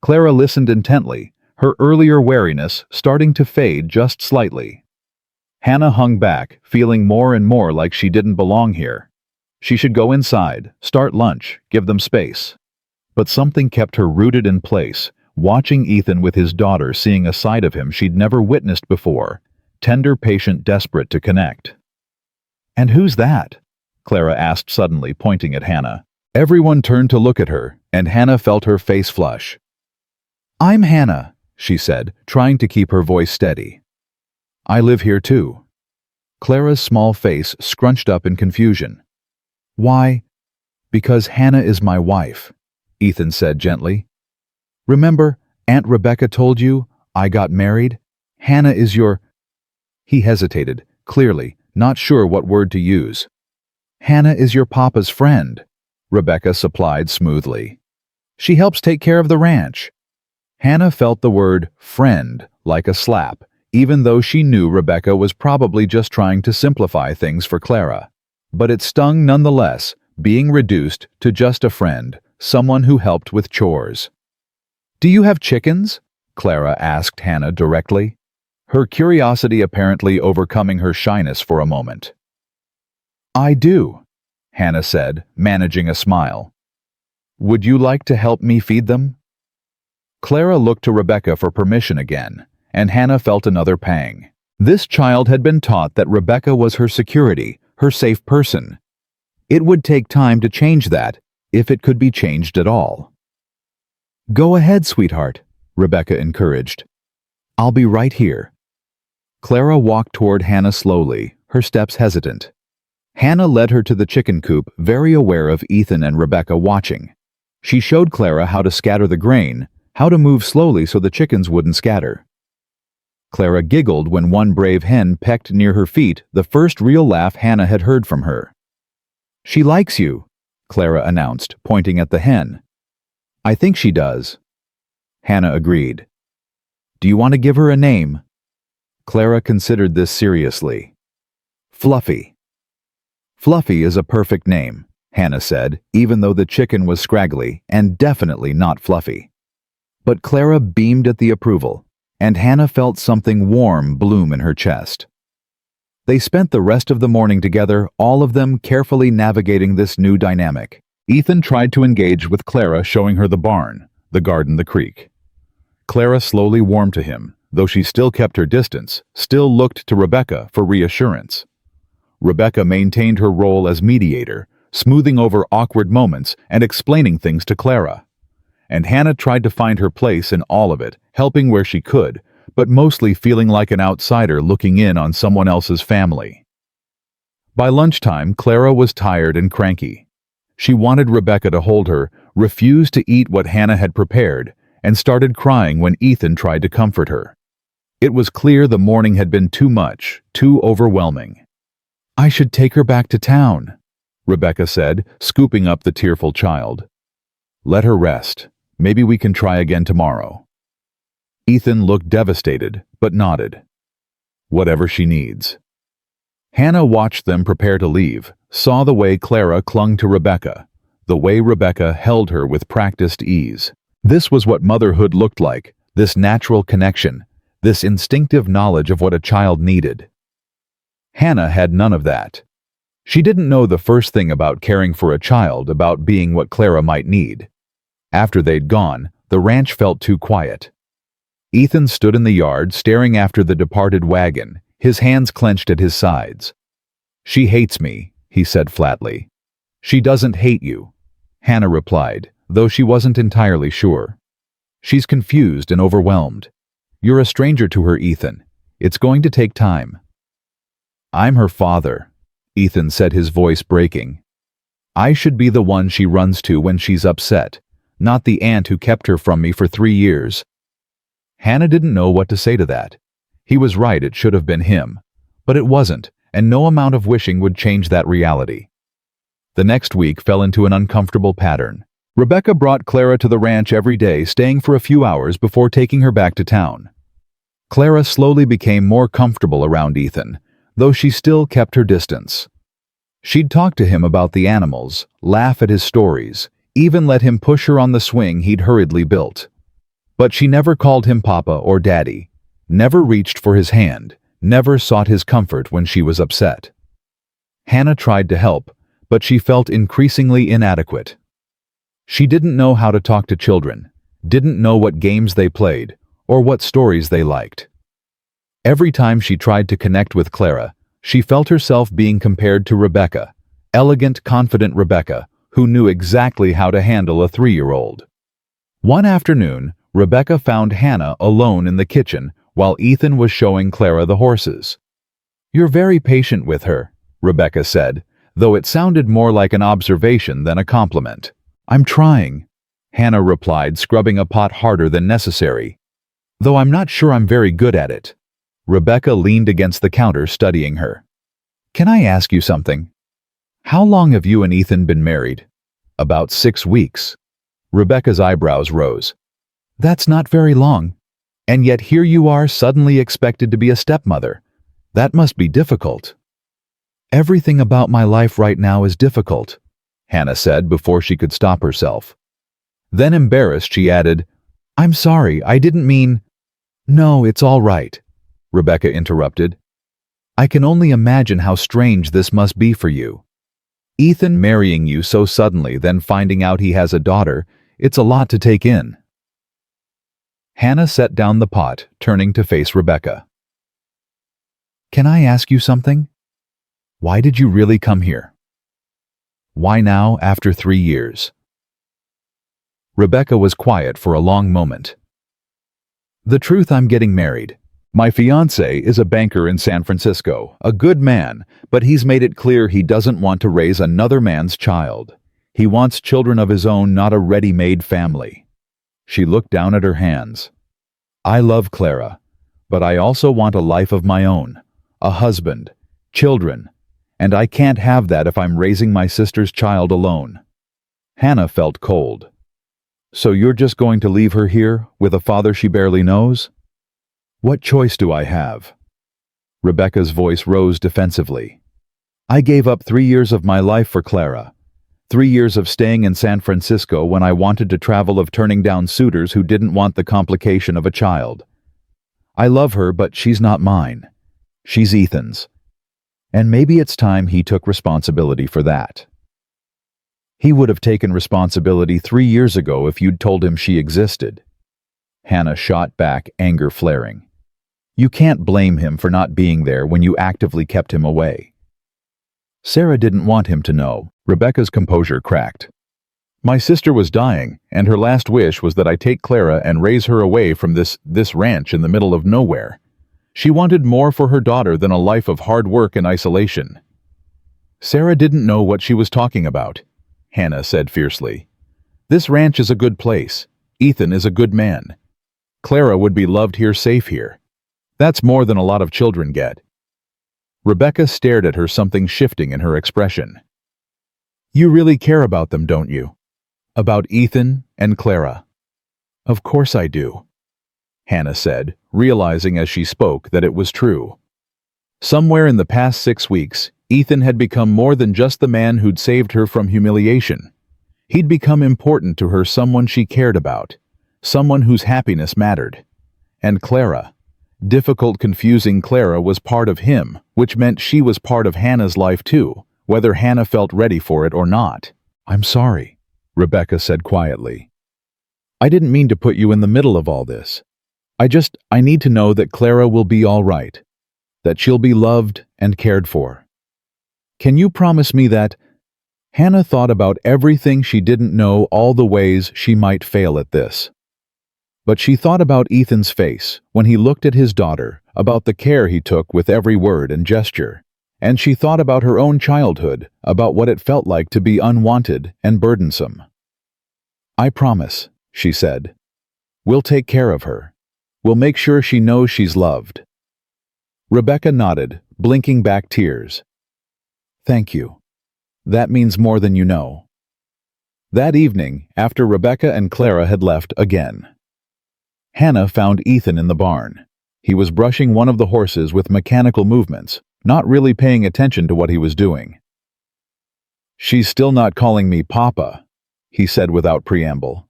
Clara listened intently, her earlier wariness starting to fade just slightly. Hannah hung back, feeling more and more like she didn't belong here. She should go inside, start lunch, give them space. But something kept her rooted in place, watching Ethan with his daughter, seeing a side of him she'd never witnessed before, tender, patient, desperate to connect. "And who's that?" Clara asked suddenly, pointing at Hannah. Everyone turned to look at her, and Hannah felt her face flush. "I'm Hannah," she said, trying to keep her voice steady. "I live here too." Clara's small face scrunched up in confusion. "Why?" "Because Hannah is my wife," Ethan said gently. "Remember, Aunt Rebecca told you I got married? Hannah is your—" He hesitated, clearly, not sure what word to use. "Hannah is your papa's friend," Rebecca supplied smoothly. "She helps take care of the ranch." Hannah felt the word friend like a slap, even though she knew Rebecca was probably just trying to simplify things for Clara. But it stung nonetheless, being reduced to just a friend, someone who helped with chores. "Do you have chickens?" Clara asked Hannah directly, her curiosity apparently overcoming her shyness for a moment. "I do," Hannah said, managing a smile. "Would you like to help me feed them?" Clara looked to Rebecca for permission again, and Hannah felt another pang. This child had been taught that Rebecca was her security, her safe person. It would take time to change that, if it could be changed at all. "Go ahead, sweetheart," Rebecca encouraged. "I'll be right here." Clara walked toward Hannah slowly, her steps hesitant. Hannah led her to the chicken coop, very aware of Ethan and Rebecca watching. She showed Clara how to scatter the grain, how to move slowly so the chickens wouldn't scatter. Clara giggled when one brave hen pecked near her feet, the first real laugh Hannah had heard from her. "She likes you," Clara announced, pointing at the hen. "I think she does." Hannah agreed. "Do you want to give her a name?" Clara considered this seriously. "Fluffy." "Fluffy is a perfect name," Hannah said, even though the chicken was scraggly and definitely not fluffy. But Clara beamed at the approval, and Hannah felt something warm bloom in her chest. They spent the rest of the morning together, all of them carefully navigating this new dynamic. Ethan tried to engage with Clara, showing her the barn, the garden, the creek. Clara slowly warmed to him, though she still kept her distance, still looked to Rebecca for reassurance. Rebecca maintained her role as mediator, smoothing over awkward moments and explaining things to Clara. And Hannah tried to find her place in all of it, helping where she could, but mostly feeling like an outsider looking in on someone else's family. By lunchtime, Clara was tired and cranky. She wanted Rebecca to hold her, refused to eat what Hannah had prepared, and started crying when Ethan tried to comfort her. It was clear the morning had been too much, too overwhelming. "I should take her back to town," Rebecca said, scooping up the tearful child. "Let her rest. Maybe we can try again tomorrow." Ethan looked devastated, but nodded. "Whatever she needs." Hannah watched them prepare to leave, saw the way Clara clung to Rebecca, the way Rebecca held her with practiced ease. This was what motherhood looked like, this natural connection, this instinctive knowledge of what a child needed. Hannah had none of that. She didn't know the first thing about caring for a child, about being what Clara might need. After they'd gone, the ranch felt too quiet. Ethan stood in the yard staring after the departed wagon, his hands clenched at his sides. "She hates me," he said flatly. "She doesn't hate you," Hannah replied, though she wasn't entirely sure. "She's confused and overwhelmed. You're a stranger to her, Ethan. It's going to take time." "I'm her father," Ethan said, his voice breaking. "I should be the one she runs to when she's upset, not the aunt who kept her from me for 3 years. Hannah didn't know what to say to that. He was right, it should have been him. But it wasn't, and no amount of wishing would change that reality. The next week fell into an uncomfortable pattern. Rebecca brought Clara to the ranch every day, staying for a few hours before taking her back to town. Clara slowly became more comfortable around Ethan, though she still kept her distance. She'd talk to him about the animals, laugh at his stories, even let him push her on the swing he'd hurriedly built. But she never called him Papa or Daddy, never reached for his hand, never sought his comfort when she was upset. Hannah tried to help, but she felt increasingly inadequate. She didn't know how to talk to children, didn't know what games they played, or what stories they liked. Every time she tried to connect with Clara, she felt herself being compared to Rebecca, elegant, confident Rebecca, who knew exactly how to handle a 3-year-old. One afternoon, Rebecca found Hannah alone in the kitchen while Ethan was showing Clara the horses. "You're very patient with her," Rebecca said, though it sounded more like an observation than a compliment. "I'm trying," Hannah replied, scrubbing a pot harder than necessary. "Though I'm not sure I'm very good at it." Rebecca leaned against the counter, studying her. "Can I ask you something? How long have you and Ethan been married?" "About 6 weeks." Rebecca's eyebrows rose. "That's not very long. And yet here you are, suddenly expected to be a stepmother. That must be difficult." "Everything about my life right now is difficult," Hannah said before she could stop herself. Then, embarrassed, she added, "I'm sorry, I didn't mean—" "No, it's all right," Rebecca interrupted. "I can only imagine how strange this must be for you. Ethan marrying you so suddenly, then finding out he has a daughter, it's a lot to take in." Hannah set down the pot, turning to face Rebecca. "Can I ask you something? Why did you really come here? Why now, after 3 years?" Rebecca was quiet for a long moment. "The truth, I'm getting married. My fiancé is a banker in San Francisco, a good man, but he's made it clear he doesn't want to raise another man's child. He wants children of his own, not a ready-made family." She looked down at her hands. "I love Clara, but I also want a life of my own, a husband, children, and I can't have that if I'm raising my sister's child alone." Hannah felt cold. "So you're just going to leave her here, with a father she barely knows?" "What choice do I have?" Rebecca's voice rose defensively. "I gave up 3 years of my life for Clara. 3 years of staying in San Francisco when I wanted to travel, of turning down suitors who didn't want the complication of a child. I love her, but she's not mine. She's Ethan's. And maybe it's time he took responsibility for that. He would have taken responsibility 3 years ago if you'd told him she existed." Hannah shot back, anger flaring. "You can't blame him for not being there when you actively kept him away." "Sarah didn't want him to know." Rebecca's composure cracked. "My sister was dying, and her last wish was that I take Clara and raise her away from this ranch in the middle of nowhere. She wanted more for her daughter than a life of hard work and isolation." "Sarah didn't know what she was talking about," Hannah said fiercely. "This ranch is a good place. Ethan is a good man. Clara would be loved here, safe here. That's more than a lot of children get." Rebecca stared at her, something shifting in her expression. "You really care about them, don't you? About Ethan and Clara?" "Of course I do," Hannah said, realizing as she spoke that it was true. Somewhere in the past 6 weeks, Ethan had become more than just the man who'd saved her from humiliation. He'd become important to her, someone she cared about, someone whose happiness mattered. And Clara, Difficult, confusing Clara was part of him, which meant she was part of Hannah's life too, whether Hannah felt ready for it or not. "I'm sorry," Rebecca said quietly. "I didn't mean to put you in the middle of all this. I need to know that Clara will be all right, that she'll be loved and cared for. Can you promise me that?" Hannah thought about everything she didn't know, all the ways she might fail at this. But she thought about Ethan's face when he looked at his daughter, about the care he took with every word and gesture, and she thought about her own childhood, about what it felt like to be unwanted and burdensome. "I promise," she said. "We'll take care of her. We'll make sure she knows she's loved." Rebecca nodded, blinking back tears. "Thank you. That means more than you know." That evening, after Rebecca and Clara had left again, Hannah found Ethan in the barn. He was brushing one of the horses with mechanical movements, not really paying attention to what he was doing. "She's still not calling me Papa," he said without preamble.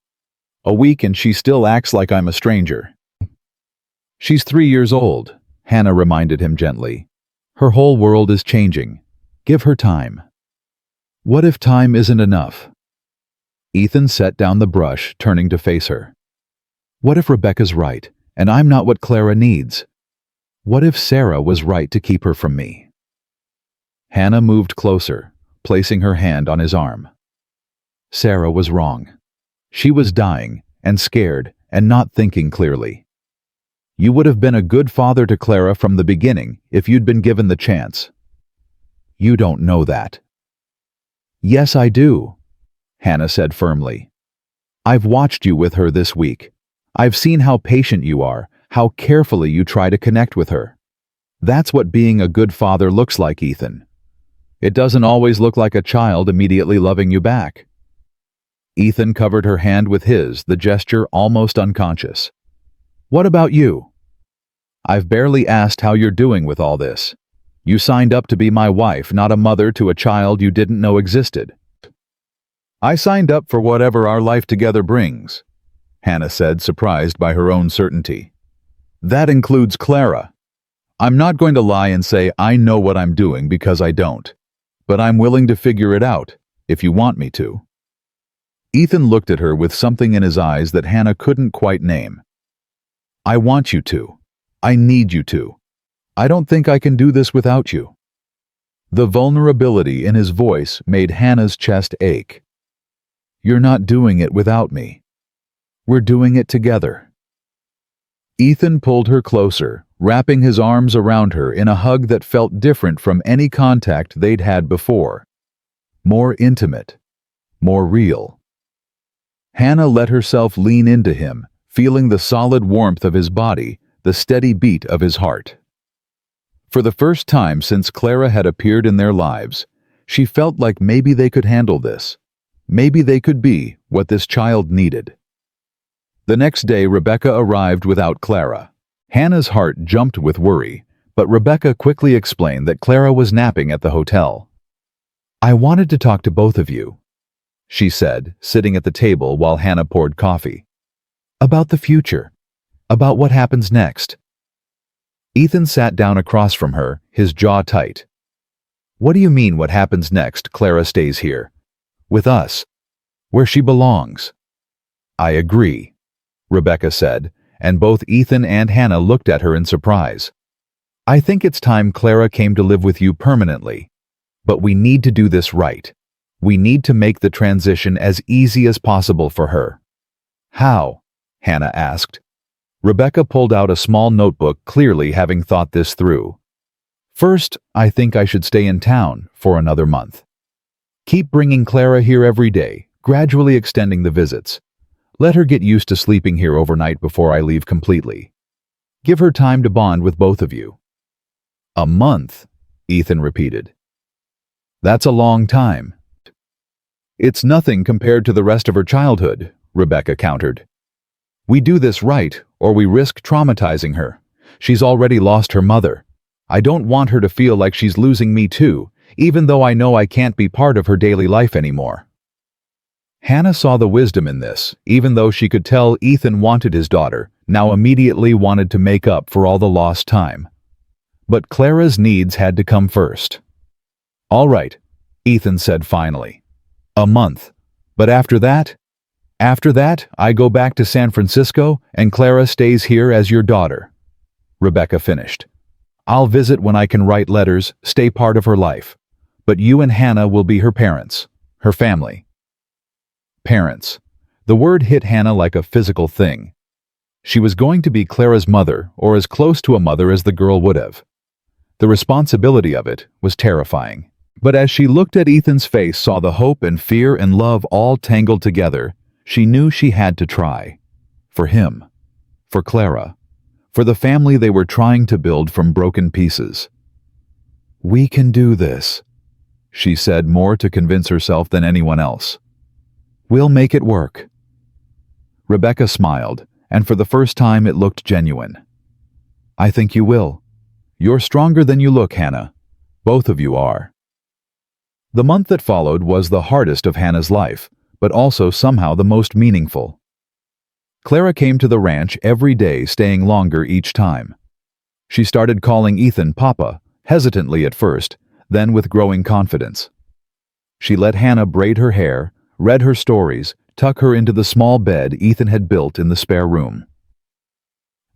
"A week and she still acts like I'm a stranger." "She's 3 years old," Hannah reminded him gently. "Her whole world is changing. Give her time." "What if time isn't enough?" Ethan set down the brush, turning to face her. "What if Rebecca's right, and I'm not what Clara needs? What if Sarah was right to keep her from me?" Hannah moved closer, placing her hand on his arm. Sarah was wrong. She was dying, and scared, and not thinking clearly. You would have been a good father to Clara from the beginning if you'd been given the chance. You don't know that. "Yes, I do," Hannah said firmly. "I've watched you with her this week. I've seen how patient you are, how carefully you try to connect with her. That's what being a good father looks like, Ethan. It doesn't always look like a child immediately loving you back." Ethan covered her hand with his, the gesture almost unconscious. "What about you? I've barely asked how you're doing with all this. You signed up to be my wife, not a mother to a child you didn't know existed." "I signed up for whatever our life together brings," Hannah said, surprised by her own certainty. "That includes Clara. I'm not going to lie and say I know what I'm doing because I don't, but I'm willing to figure it out, if you want me to." Ethan looked at her with something in his eyes that Hannah couldn't quite name. "I want you to. I need you to. I don't think I can do this without you." The vulnerability in his voice made Hannah's chest ache. "You're not doing it without me. We're doing it together." Ethan pulled her closer, wrapping his arms around her in a hug that felt different from any contact they'd had before. More intimate, more real. Hannah let herself lean into him, feeling the solid warmth of his body, the steady beat of his heart. For the first time since Clara had appeared in their lives, she felt like maybe they could handle this. Maybe they could be what this child needed. The next day, Rebecca arrived without Clara. Hannah's heart jumped with worry, but Rebecca quickly explained that Clara was napping at the hotel. "I wanted to talk to both of you," she said, sitting at the table while Hannah poured coffee. "About the future. About what happens next." Ethan sat down across from her, his jaw tight. "What do you mean what happens next? Clara stays here. With us. Where she belongs." "I agree," Rebecca said, and both Ethan and Hannah looked at her in surprise. "I think it's time Clara came to live with you permanently. But we need to do this right. We need to make the transition as easy as possible for her." "How?" Hannah asked. Rebecca pulled out a small notebook, clearly having thought this through. "First, I think I should stay in town for another month. Keep bringing Clara here every day, gradually extending the visits. Let her get used to sleeping here overnight before I leave completely. Give her time to bond with both of you." "A month," Ethan repeated. "That's a long time." "It's nothing compared to the rest of her childhood," Rebecca countered. "We do this right, or we risk traumatizing her. She's already lost her mother. I don't want her to feel like she's losing me too, even though I know I can't be part of her daily life anymore." Hannah saw the wisdom in this, even though she could tell Ethan wanted his daughter now immediately wanted to make up for all the lost time. But Clara's needs had to come first. "All right," Ethan said finally. "A month. But after that, I go back to San Francisco and Clara stays here as your daughter," Rebecca finished. "I'll visit when I can write letters, stay part of her life. But you and Hannah will be her parents, her family." Parents. The word hit Hannah like a physical thing. She was going to be Clara's mother, or as close to a mother as the girl would have. The responsibility of it was terrifying. But as she looked at Ethan's face, saw the hope and fear and love all tangled together, she knew she had to try. For him. For Clara. For the family they were trying to build from broken pieces. "We can do this," she said, more to convince herself than anyone else. "We'll make it work." Rebecca smiled, and for the first time it looked genuine. "I think you will. You're stronger than you look, Hannah. Both of you are." The month that followed was the hardest of Hannah's life, but also somehow the most meaningful. Clara came to the ranch every day, staying longer each time. She started calling Ethan Papa, hesitantly at first, then with growing confidence. She let Hannah braid her hair, read her stories, tuck her into the small bed Ethan had built in the spare room.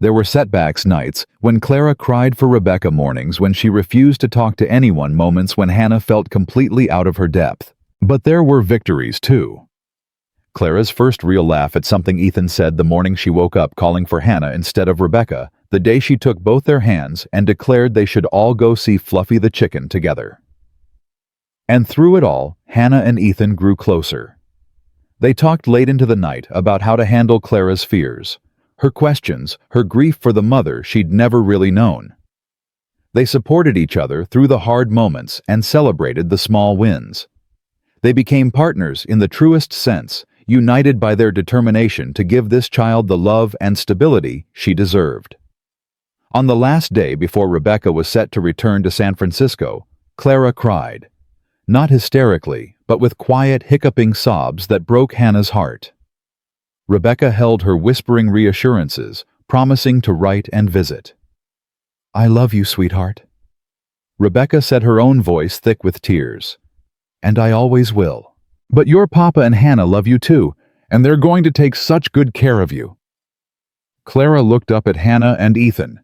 There were setbacks nights when Clara cried for Rebecca, mornings when she refused to talk to anyone, moments when Hannah felt completely out of her depth. But there were victories too. Clara's first real laugh at something Ethan said the morning she woke up calling for Hannah instead of Rebecca, the day she took both their hands and declared they should all go see Fluffy the chicken together. And through it all, Hannah and Ethan grew closer. They talked late into the night about how to handle Clara's fears, her questions, her grief for the mother she'd never really known. They supported each other through the hard moments and celebrated the small wins. They became partners in the truest sense, united by their determination to give this child the love and stability she deserved. On the last day before Rebecca was set to return to San Francisco, Clara cried. Not hysterically, but with quiet, hiccuping sobs that broke Hannah's heart. Rebecca held her, whispering reassurances, promising to write and visit. "I love you, sweetheart." Rebecca said, her own voice thick with tears. "And I always will. But your papa and Hannah love you too, and they're going to take such good care of you." Clara looked up at Hannah and Ethan,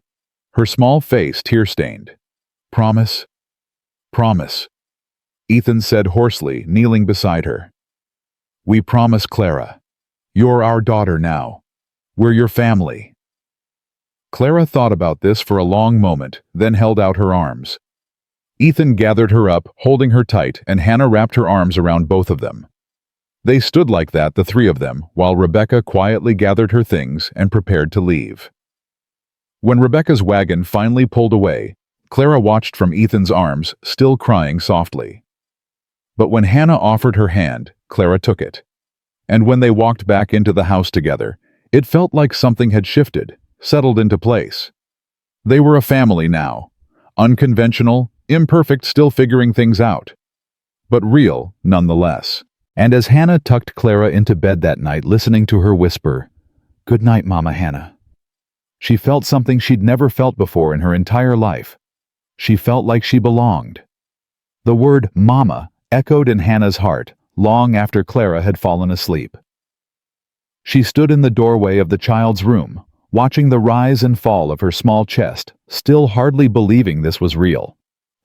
her small face tear-stained. "Promise? Promise," Ethan said hoarsely, kneeling beside her. "We promise, Clara. You're our daughter now. We're your family." Clara thought about this for a long moment, then held out her arms. Ethan gathered her up, holding her tight, and Hannah wrapped her arms around both of them. They stood like that, the three of them, while Rebecca quietly gathered her things and prepared to leave. When Rebecca's wagon finally pulled away, Clara watched from Ethan's arms, still crying softly. But when Hannah offered her hand, Clara took it. And when they walked back into the house together, it felt like something had shifted, settled into place. They were a family now, unconventional, imperfect, still figuring things out, but real nonetheless. And as Hannah tucked Clara into bed that night, listening to her whisper, "Good night, Mama Hannah," she felt something she'd never felt before in her entire life. She felt like she belonged. The word Mama echoed in Hannah's heart long after Clara had fallen asleep. She stood in the doorway of the child's room, watching the rise and fall of her small chest, still hardly believing this was real.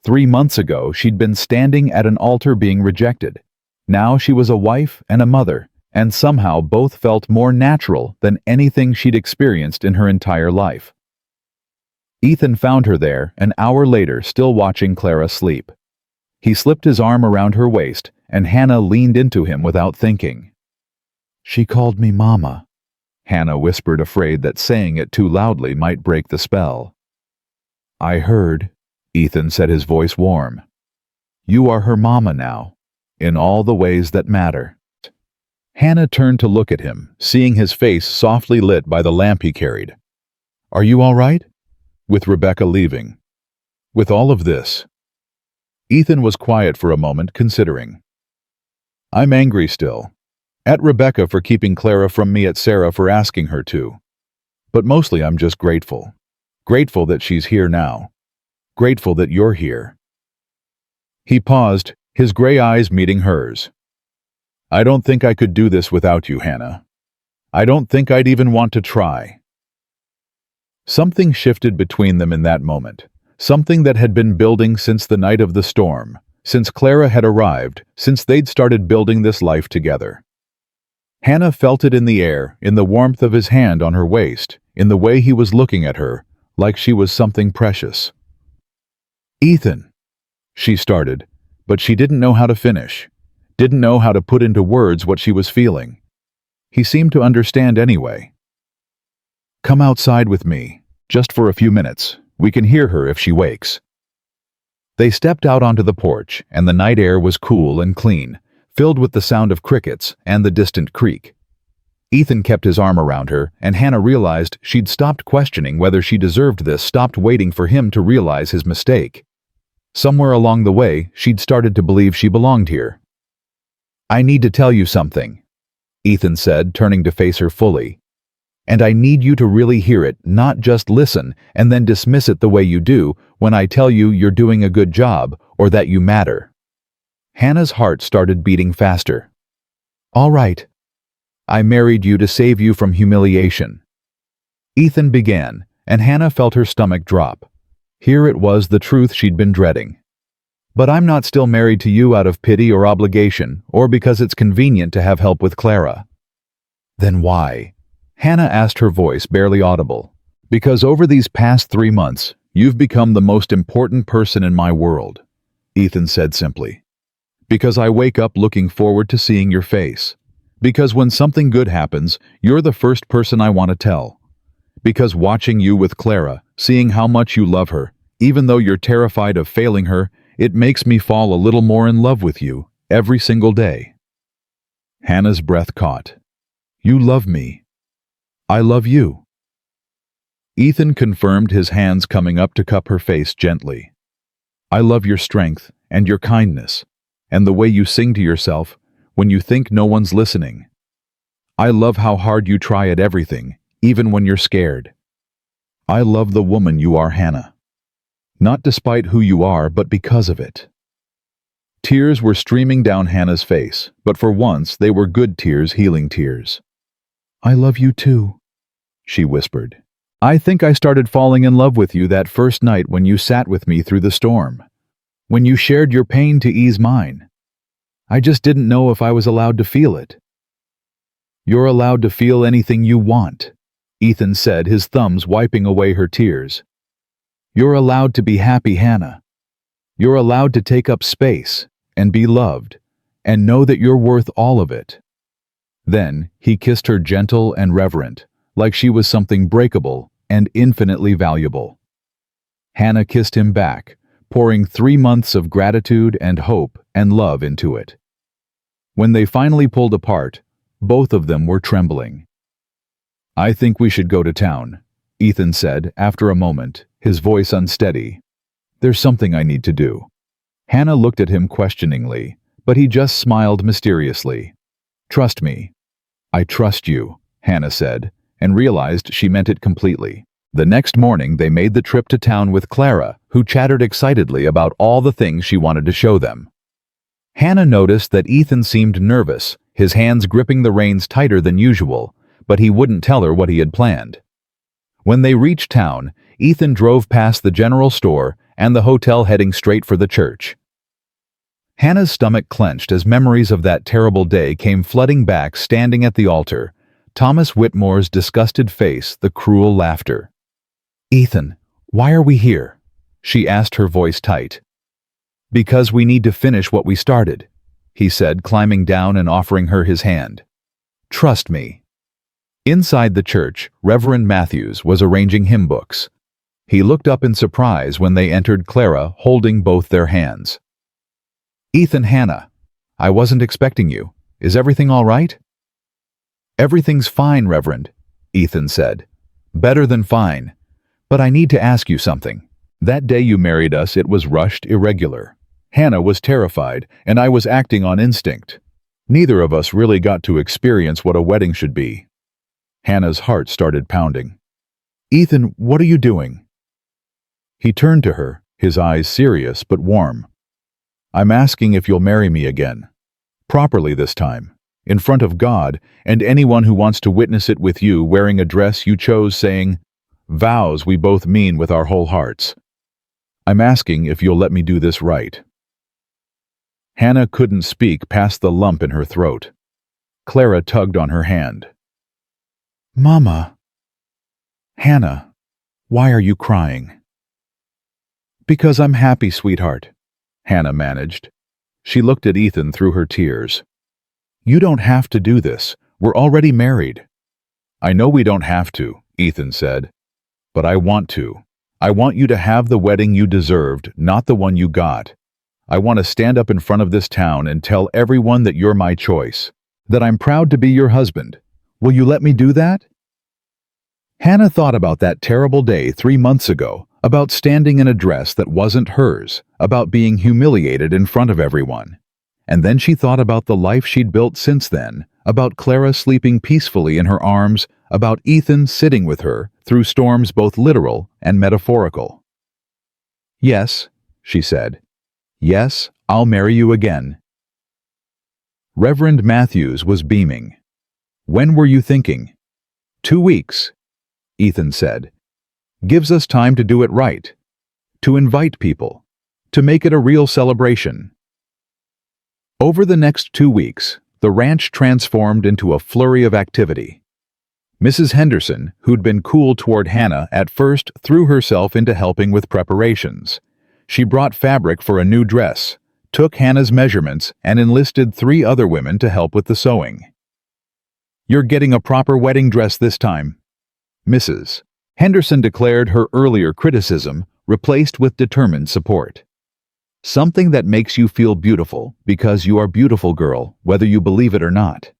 3 months ago, she'd been standing at an altar being rejected. Now she was a wife and a mother, and somehow both felt more natural than anything she'd experienced in her entire life. Ethan found her there an hour later, still watching Clara sleep. He slipped his arm around her waist, and Hannah leaned into him without thinking. "She called me Mama," Hannah whispered, afraid that saying it too loudly might break the spell. "I heard," Ethan said, his voice warm. "You are her mama now, in all the ways that matter." Hannah turned to look at him, seeing his face softly lit by the lamp he carried. "Are you all right? With Rebecca leaving? With all of this?" Ethan was quiet for a moment, considering. "I'm angry still. At Rebecca for keeping Clara from me, at Sarah for asking her to. But mostly I'm just grateful. Grateful that she's here now. Grateful that you're here." He paused, his gray eyes meeting hers. "I don't think I could do this without you, Hannah. I don't think I'd even want to try." Something shifted between them in that moment. Something that had been building since the night of the storm, since Clara had arrived, since they'd started building this life together. Hannah felt it in the air, in the warmth of his hand on her waist, in the way he was looking at her, like she was something precious. "Ethan," she started, but she didn't know how to finish, didn't know how to put into words what she was feeling. He seemed to understand anyway. "Come outside with me, just for a few minutes. We can hear her if she wakes." They stepped out onto the porch, and the night air was cool and clean, filled with the sound of crickets and the distant creek. Ethan kept his arm around her, and Hannah realized she'd stopped questioning whether she deserved this, stopped waiting for him to realize his mistake. Somewhere along the way, she'd started to believe she belonged here. "I need to tell you something," Ethan said, turning to face her fully. "And I need you to really hear it, not just listen and then dismiss it the way you do when I tell you you're doing a good job or that you matter." Hannah's heart started beating faster. "All right. I married you to save you from humiliation." Ethan began, and Hannah felt her stomach drop. Here it was, the truth she'd been dreading. "But I'm not still married to you out of pity or obligation, or because it's convenient to have help with Clara." "Then why?" Hannah asked, her voice barely audible. "Because over these past 3 months, you've become the most important person in my world," Ethan said simply. "Because I wake up looking forward to seeing your face. Because when something good happens, you're the first person I want to tell. Because watching you with Clara, seeing how much you love her, even though you're terrified of failing her, it makes me fall a little more in love with you every single day." Hannah's breath caught. "You love me. I love you." Ethan confirmed, his hands coming up to cup her face gently. "I love your strength and your kindness, and the way you sing to yourself when you think no one's listening. I love how hard you try at everything, even when you're scared. I love the woman you are, Hannah. Not despite who you are, but because of it." Tears were streaming down Hannah's face, but for once they were good tears, healing tears. "I love you too," she whispered. "I think I started falling in love with you that first night when you sat with me through the storm, when you shared your pain to ease mine. I just didn't know if I was allowed to feel it." "You're allowed to feel anything you want," Ethan said, his thumbs wiping away her tears. "You're allowed to be happy, Hannah. You're allowed to take up space and be loved and know that you're worth all of it." Then he kissed her, gentle and reverent, like she was something breakable and infinitely valuable. Hannah kissed him back, pouring 3 months of gratitude and hope and love into it. When they finally pulled apart, both of them were trembling. "I think we should go to town," Ethan said after a moment, his voice unsteady. "There's something I need to do." Hannah looked at him questioningly, but he just smiled mysteriously. "Trust me." "I trust you," Hannah said, and realized she meant it completely. The next morning they made the trip to town with Clara, who chattered excitedly about all the things she wanted to show them. Hannah noticed that Ethan seemed nervous, his hands gripping the reins tighter than usual, but he wouldn't tell her what he had planned. When they reached town, Ethan drove past the general store and the hotel, heading straight for the church. Hannah's stomach clenched as memories of that terrible day came flooding back. Standing at the altar, Thomas Whitmore's disgusted face, the cruel laughter. "Ethan, why are we here?" she asked, her voice tight. "Because we need to finish what we started," he said, climbing down and offering her his hand. "Trust me." Inside the church, Reverend Matthews was arranging hymn books. He looked up in surprise when they entered, Clara holding both their hands. "Ethan, Hannah, I wasn't expecting you. Is everything all right?" "Everything's fine, Reverend," Ethan said. "Better than fine. But I need to ask you something. That day you married us, it was rushed, irregular. Hannah was terrified, and I was acting on instinct. Neither of us really got to experience what a wedding should be." Hannah's heart started pounding. "Ethan, what are you doing?" He turned to her, his eyes serious but warm. "I'm asking if you'll marry me again. Properly this time. In front of God and anyone who wants to witness it with you wearing a dress you chose saying, 'Vows we both mean with our whole hearts.' I'm asking if you'll let me do this right." Hannah couldn't speak past the lump in her throat. Clara tugged on her hand. "Mama." "Hannah, why are you crying?" "Because I'm happy, sweetheart," Hannah managed. She looked at Ethan through her tears. "You don't have to do this. We're already married." "I know we don't have to," Ethan said. "But I want to. I want you to have the wedding you deserved, not the one you got. I want to stand up in front of this town and tell everyone that you're my choice, that I'm proud to be your husband. Will you let me do that?" Hannah thought about that terrible day 3 months ago, about standing in a dress that wasn't hers, about being humiliated in front of everyone. And then she thought about the life she'd built since then, about Clara sleeping peacefully in her arms, about Ethan sitting with her through storms both literal and metaphorical. "Yes," she said. "Yes, I'll marry you again." Reverend Matthews was beaming. "When were you thinking?" "2 weeks," Ethan said. "Gives us time to do it right, to invite people, to make it a real celebration." Over the next 2 weeks, the ranch transformed into a flurry of activity. Mrs. Henderson, who'd been cool toward Hannah at first, threw herself into helping with preparations. She brought fabric for a new dress, took Hannah's measurements, and enlisted 3 other women to help with the sewing. "You're getting a proper wedding dress this time," Mrs. Henderson declared, her earlier criticism replaced with determined support. "Something that makes you feel beautiful, because you are beautiful, girl, whether you believe it or not."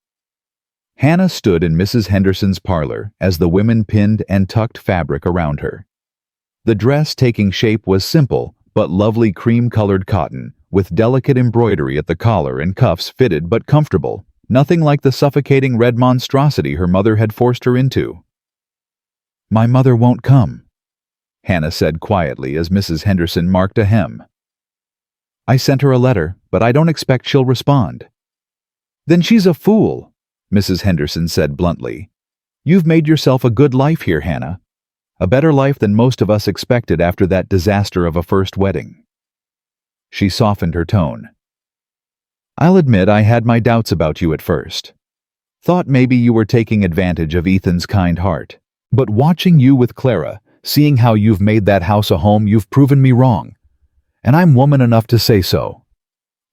Hannah stood in Mrs. Henderson's parlor as the women pinned and tucked fabric around her. The dress taking shape was simple, but lovely cream-colored cotton, with delicate embroidery at the collar and cuffs, fitted but comfortable, nothing like the suffocating red monstrosity her mother had forced her into. "My mother won't come," Hannah said quietly as Mrs. Henderson marked a hem. "I sent her a letter, but I don't expect she'll respond." "Then she's a fool," Mrs. Henderson said bluntly. "You've made yourself a good life here, Hannah. A better life than most of us expected after that disaster of a first wedding." She softened her tone. "I'll admit I had my doubts about you at first. Thought maybe you were taking advantage of Ethan's kind heart. But watching you with Clara, seeing how you've made that house a home, you've proven me wrong. And I'm woman enough to say so."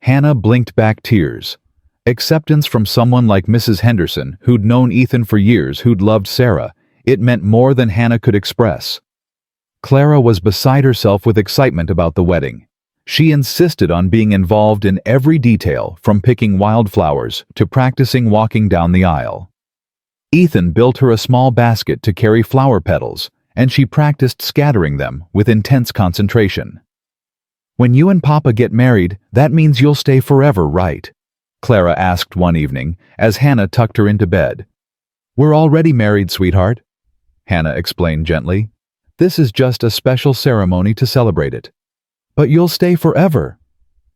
Hannah blinked back tears. Acceptance from someone like Mrs. Henderson, who'd known Ethan for years, who'd loved Sarah, it meant more than Hannah could express. Clara was beside herself with excitement about the wedding. She insisted on being involved in every detail, from picking wildflowers to practicing walking down the aisle. Ethan built her a small basket to carry flower petals, and she practiced scattering them with intense concentration. "When you and Papa get married, that means you'll stay forever, right?" Clara asked one evening, as Hannah tucked her into bed. "We're already married, sweetheart," Hannah explained gently. "This is just a special ceremony to celebrate it." "But you'll stay forever,"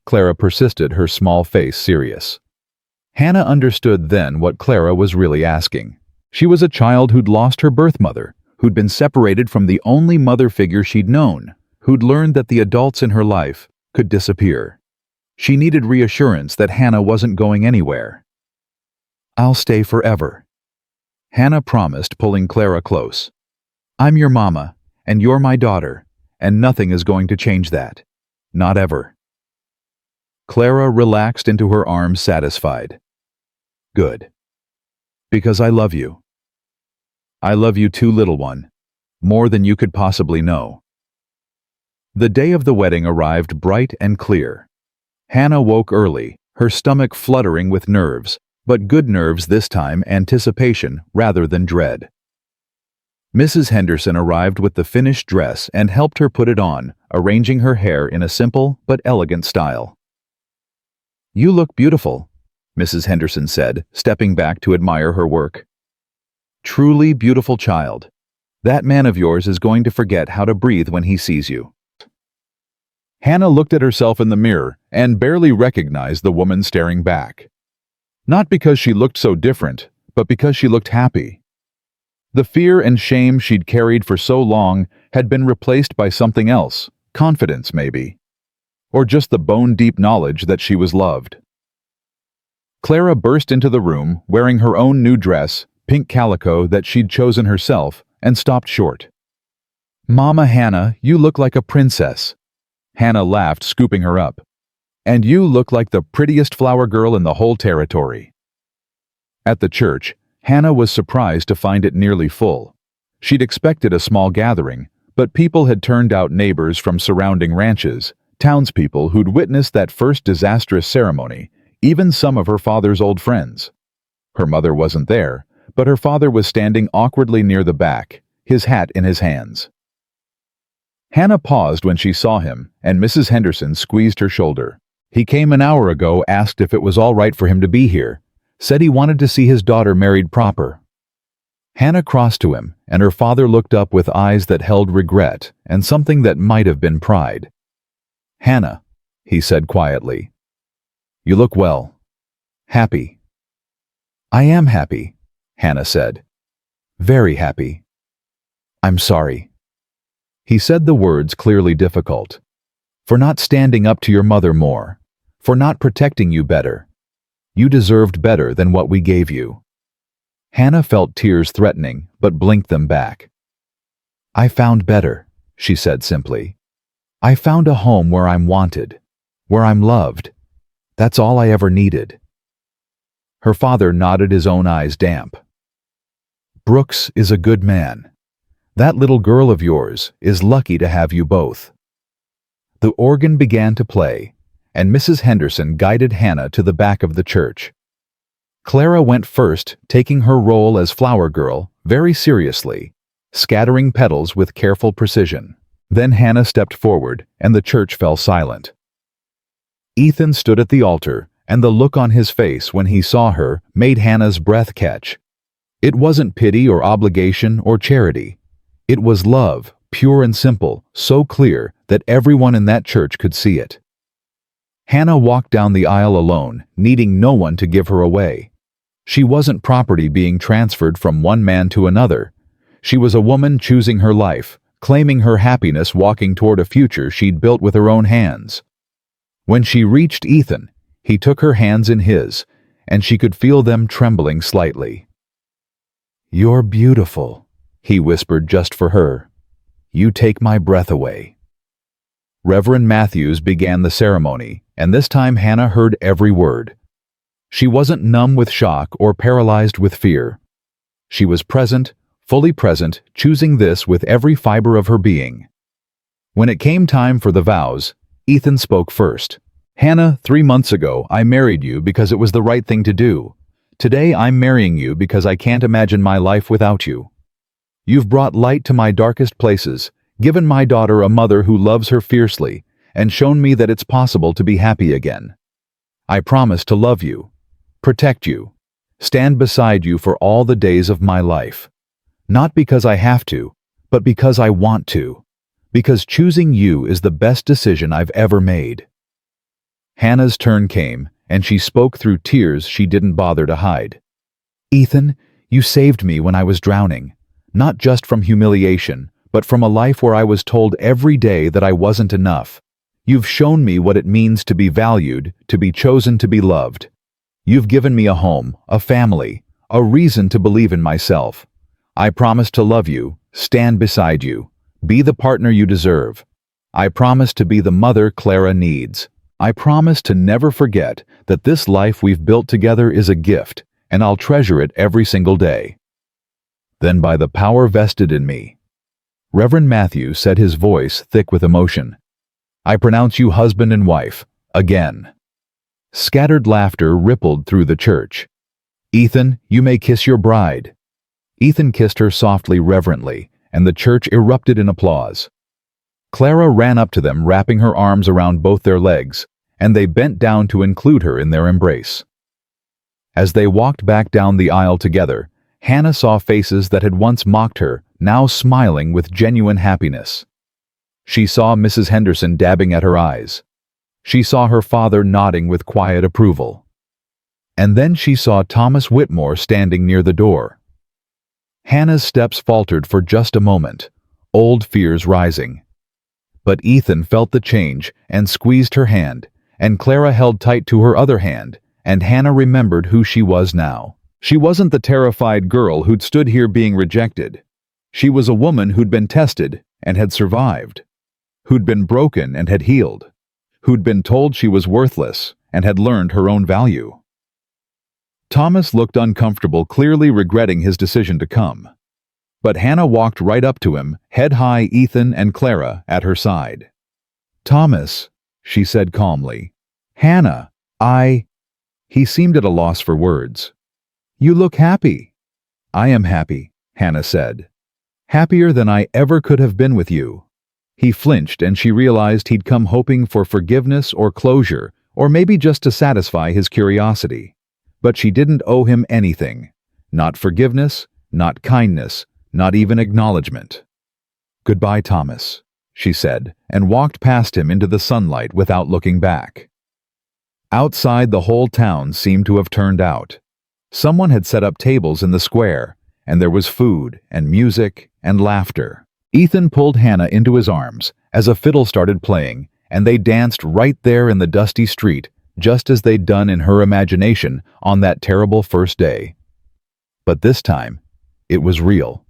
Clara persisted, her small face serious. Hannah understood then what Clara was really asking. She was a child who'd lost her birth mother, who'd been separated from the only mother figure she'd known, who'd learned that the adults in her life could disappear. She needed reassurance that Hannah wasn't going anywhere. "I'll stay forever," Hannah promised, pulling Clara close. "I'm your mama, and you're my daughter, and nothing is going to change that. Not ever." Clara relaxed into her arms, satisfied. "Good. Because I love you. I love you too, little one, more than you could possibly know." The day of the wedding arrived bright and clear. Hannah woke early, her stomach fluttering with nerves, but good nerves this time, anticipation rather than dread. Mrs. Henderson arrived with the finished dress and helped her put it on, arranging her hair in a simple but elegant style. "You look beautiful," Mrs. Henderson said, stepping back to admire her work. "Truly beautiful, child. That man of yours is going to forget how to breathe when he sees you." Hannah looked at herself in the mirror and barely recognized the woman staring back. Not because she looked so different, but because she looked happy. The fear and shame she'd carried for so long had been replaced by something else, confidence maybe, or just the bone-deep knowledge that she was loved. Clara burst into the room wearing her own new dress, pink calico that she'd chosen herself, and stopped short. "Mama Hannah, you look like a princess." Hannah laughed, scooping her up. "And you look like the prettiest flower girl in the whole territory." At the church, Hannah was surprised to find it nearly full. She'd expected a small gathering, but people had turned out neighbors from surrounding ranches, townspeople who'd witnessed that first disastrous ceremony, even some of her father's old friends. Her mother wasn't there, but her father was standing awkwardly near the back, his hat in his hands. Hannah paused when she saw him, and Mrs. Henderson squeezed her shoulder. "He came an hour ago, asked if it was all right for him to be here. Said he wanted to see his daughter married proper." Hannah crossed to him, and her father looked up with eyes that held regret and something that might have been pride. "Hannah," he said quietly, "you look well. Happy." "I am happy," Hannah said. "Very happy." "I'm sorry." He said the words clearly difficult. "For not standing up to your mother more. For not protecting you better. You deserved better than what we gave you." Hannah felt tears threatening, but blinked them back. "I found better," she said simply. "I found a home where I'm wanted, where I'm loved. That's all I ever needed." Her father nodded, his own eyes damp. "Brooks is a good man. That little girl of yours is lucky to have you both." The organ began to play, and Mrs. Henderson guided Hannah to the back of the church. Clara went first, taking her role as flower girl very seriously, scattering petals with careful precision. Then Hannah stepped forward, and the church fell silent. Ethan stood at the altar, and the look on his face when he saw her made Hannah's breath catch. It wasn't pity or obligation or charity. It was love, pure and simple, so clear that everyone in that church could see it. Hannah walked down the aisle alone, needing no one to give her away. She wasn't property being transferred from one man to another. She was a woman choosing her life, claiming her happiness, walking toward a future she'd built with her own hands. When she reached Ethan, he took her hands in his, and she could feel them trembling slightly. "You're beautiful," he whispered just for her. "You take my breath away." Reverend Matthews began the ceremony, and this time Hannah heard every word. She wasn't numb with shock or paralyzed with fear. She was present, fully present, choosing this with every fiber of her being. When it came time for the vows, Ethan spoke first. "Hannah, 3 months ago, I married you because it was the right thing to do. Today I'm marrying you because I can't imagine my life without you. You've brought light to my darkest places, given my daughter a mother who loves her fiercely, and shown me that it's possible to be happy again. I promise to love you, protect you, stand beside you for all the days of my life. Not because I have to, but because I want to. Because choosing you is the best decision I've ever made." Hannah's turn came, and she spoke through tears she didn't bother to hide. "Ethan, you saved me when I was drowning, not just from humiliation, but from a life where I was told every day that I wasn't enough. You've shown me what it means to be valued, to be chosen, to be loved. You've given me a home, a family, a reason to believe in myself. I promise to love you, stand beside you, be the partner you deserve. I promise to be the mother Clara needs. I promise to never forget that this life we've built together is a gift, and I'll treasure it every single day." Then by the power vested in me, Reverend Matthew said, his voice thick with emotion, "I pronounce you husband and wife, again." Scattered laughter rippled through the church. "Ethan, you may kiss your bride." Ethan kissed her softly, reverently, and the church erupted in applause. Clara ran up to them, wrapping her arms around both their legs, and they bent down to include her in their embrace. As they walked back down the aisle together, Hannah saw faces that had once mocked her now smiling with genuine happiness. She saw Mrs. Henderson dabbing at her eyes. She saw her father nodding with quiet approval. And then she saw Thomas Whitmore standing near the door. Hannah's steps faltered for just a moment, old fears rising. But Ethan felt the change and squeezed her hand, and Clara held tight to her other hand, and Hannah remembered who she was now. She wasn't the terrified girl who'd stood here being rejected. She was a woman who'd been tested and had survived, who'd been broken and had healed, who'd been told she was worthless and had learned her own value. Thomas looked uncomfortable, clearly regretting his decision to come. But Hannah walked right up to him, head high, Ethan and Clara at her side. "Thomas," she said calmly. "Hannah, He seemed at a loss for words. "You look happy." "I am happy," Hannah said. "Happier than I ever could have been with you." He flinched, and she realized he'd come hoping for forgiveness or closure, or maybe just to satisfy his curiosity. But she didn't owe him anything. Not forgiveness, not kindness, not even acknowledgement. "Goodbye, Thomas," she said, and walked past him into the sunlight without looking back. Outside, the whole town seemed to have turned out. Someone had set up tables in the square, and there was food and music and laughter. Ethan pulled Hannah into his arms as a fiddle started playing, and they danced right there in the dusty street, just as they'd done in her imagination on that terrible first day. But this time, it was real.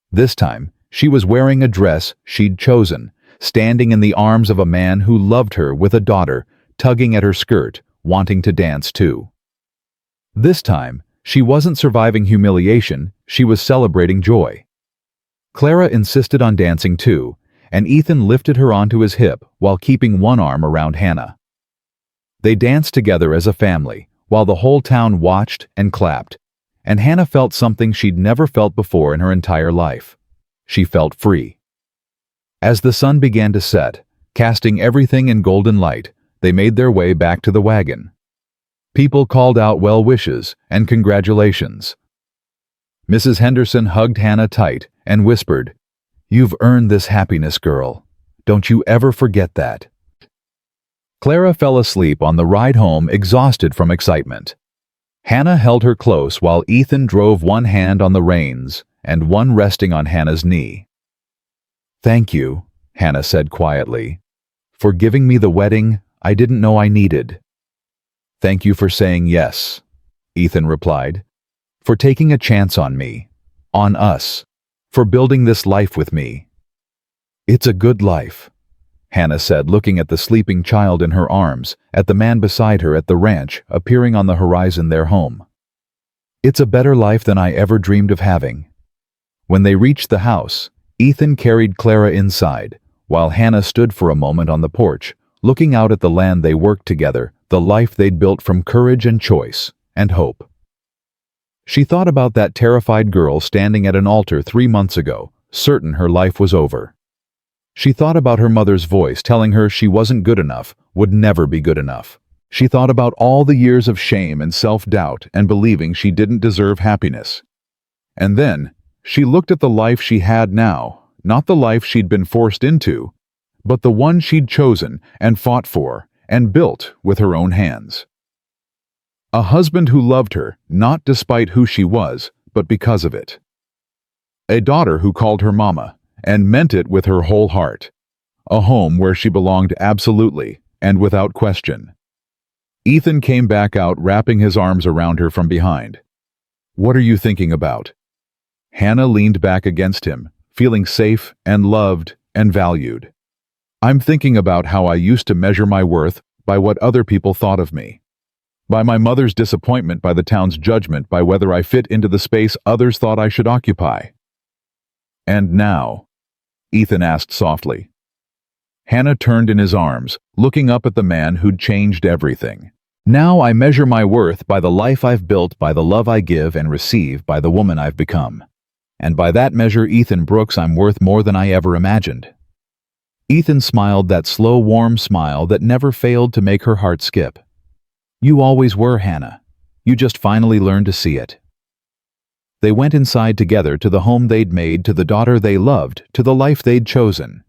This time, she was wearing a dress she'd chosen, standing in the arms of a man who loved her with a daughter, tugging at her skirt, wanting to dance too. This time, she wasn't surviving humiliation, she was celebrating joy. Clara insisted on dancing too, and Ethan lifted her onto his hip while keeping one arm around Hannah. They danced together as a family, while the whole town watched and clapped, and Hannah felt something she'd never felt before in her entire life. She felt free. As the sun began to set, casting everything in golden light, they made their way back to the wagon. People called out well wishes and congratulations. Mrs. Henderson hugged Hannah tight and whispered, "You've earned this happiness, girl. Don't you ever forget that." Clara fell asleep on the ride home, exhausted from excitement. Hannah held her close while Ethan drove one hand on the reins and one resting on Hannah's knee. "Thank you," Hannah said quietly, "for giving me the wedding I didn't know I needed." "Thank you for saying yes," Ethan replied, "for taking a chance on me, on us, for building this life with me." "It's a good life," Hannah said, looking at the sleeping child in her arms, at the man beside her at the ranch appearing on the horizon their home. "It's a better life than I ever dreamed of having." When they reached the house, Ethan carried Clara inside, while Hannah stood for a moment on the porch, looking out at the land they worked together, the life they'd built from courage and choice and hope. She thought about that terrified girl standing at an altar 3 months ago, certain her life was over. She thought about her mother's voice telling her she wasn't good enough, would never be good enough. She thought about all the years of shame and self-doubt and believing she didn't deserve happiness. And then, she looked at the life she had now, not the life she'd been forced into, but the one she'd chosen and fought for and built with her own hands. A husband who loved her, not despite who she was, but because of it. A daughter who called her mama, and meant it with her whole heart. A home where she belonged absolutely and without question. Ethan came back out, wrapping his arms around her from behind. "What are you thinking about?" Hannah leaned back against him, feeling safe and loved and valued. "I'm thinking about how I used to measure my worth by what other people thought of me. By my mother's disappointment, by the town's judgment, by whether I fit into the space others thought I should occupy." "And now?" Ethan asked softly. Hannah turned in his arms, looking up at the man who'd changed everything. "Now I measure my worth by the life I've built, by the love I give and receive, by the woman I've become. And by that measure, Ethan Brooks, I'm worth more than I ever imagined." Ethan smiled, that slow, warm smile that never failed to make her heart skip. "You always were, Hannah. You just finally learned to see it." They went inside together to the home they'd made, to the daughter they loved, to the life they'd chosen.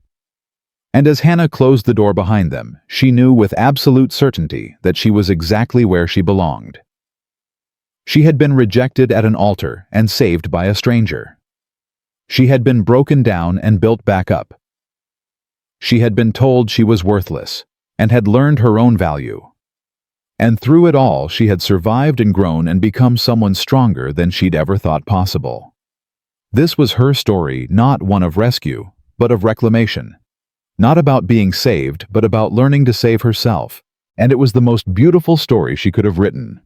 And as Hannah closed the door behind them, she knew with absolute certainty that she was exactly where she belonged. She had been rejected at an altar and saved by a stranger. She had been broken down and built back up. She had been told she was worthless and had learned her own value. And through it all, she had survived and grown and become someone stronger than she'd ever thought possible. This was her story, not one of rescue, but of reclamation. Not about being saved, but about learning to save herself. And it was the most beautiful story she could have written.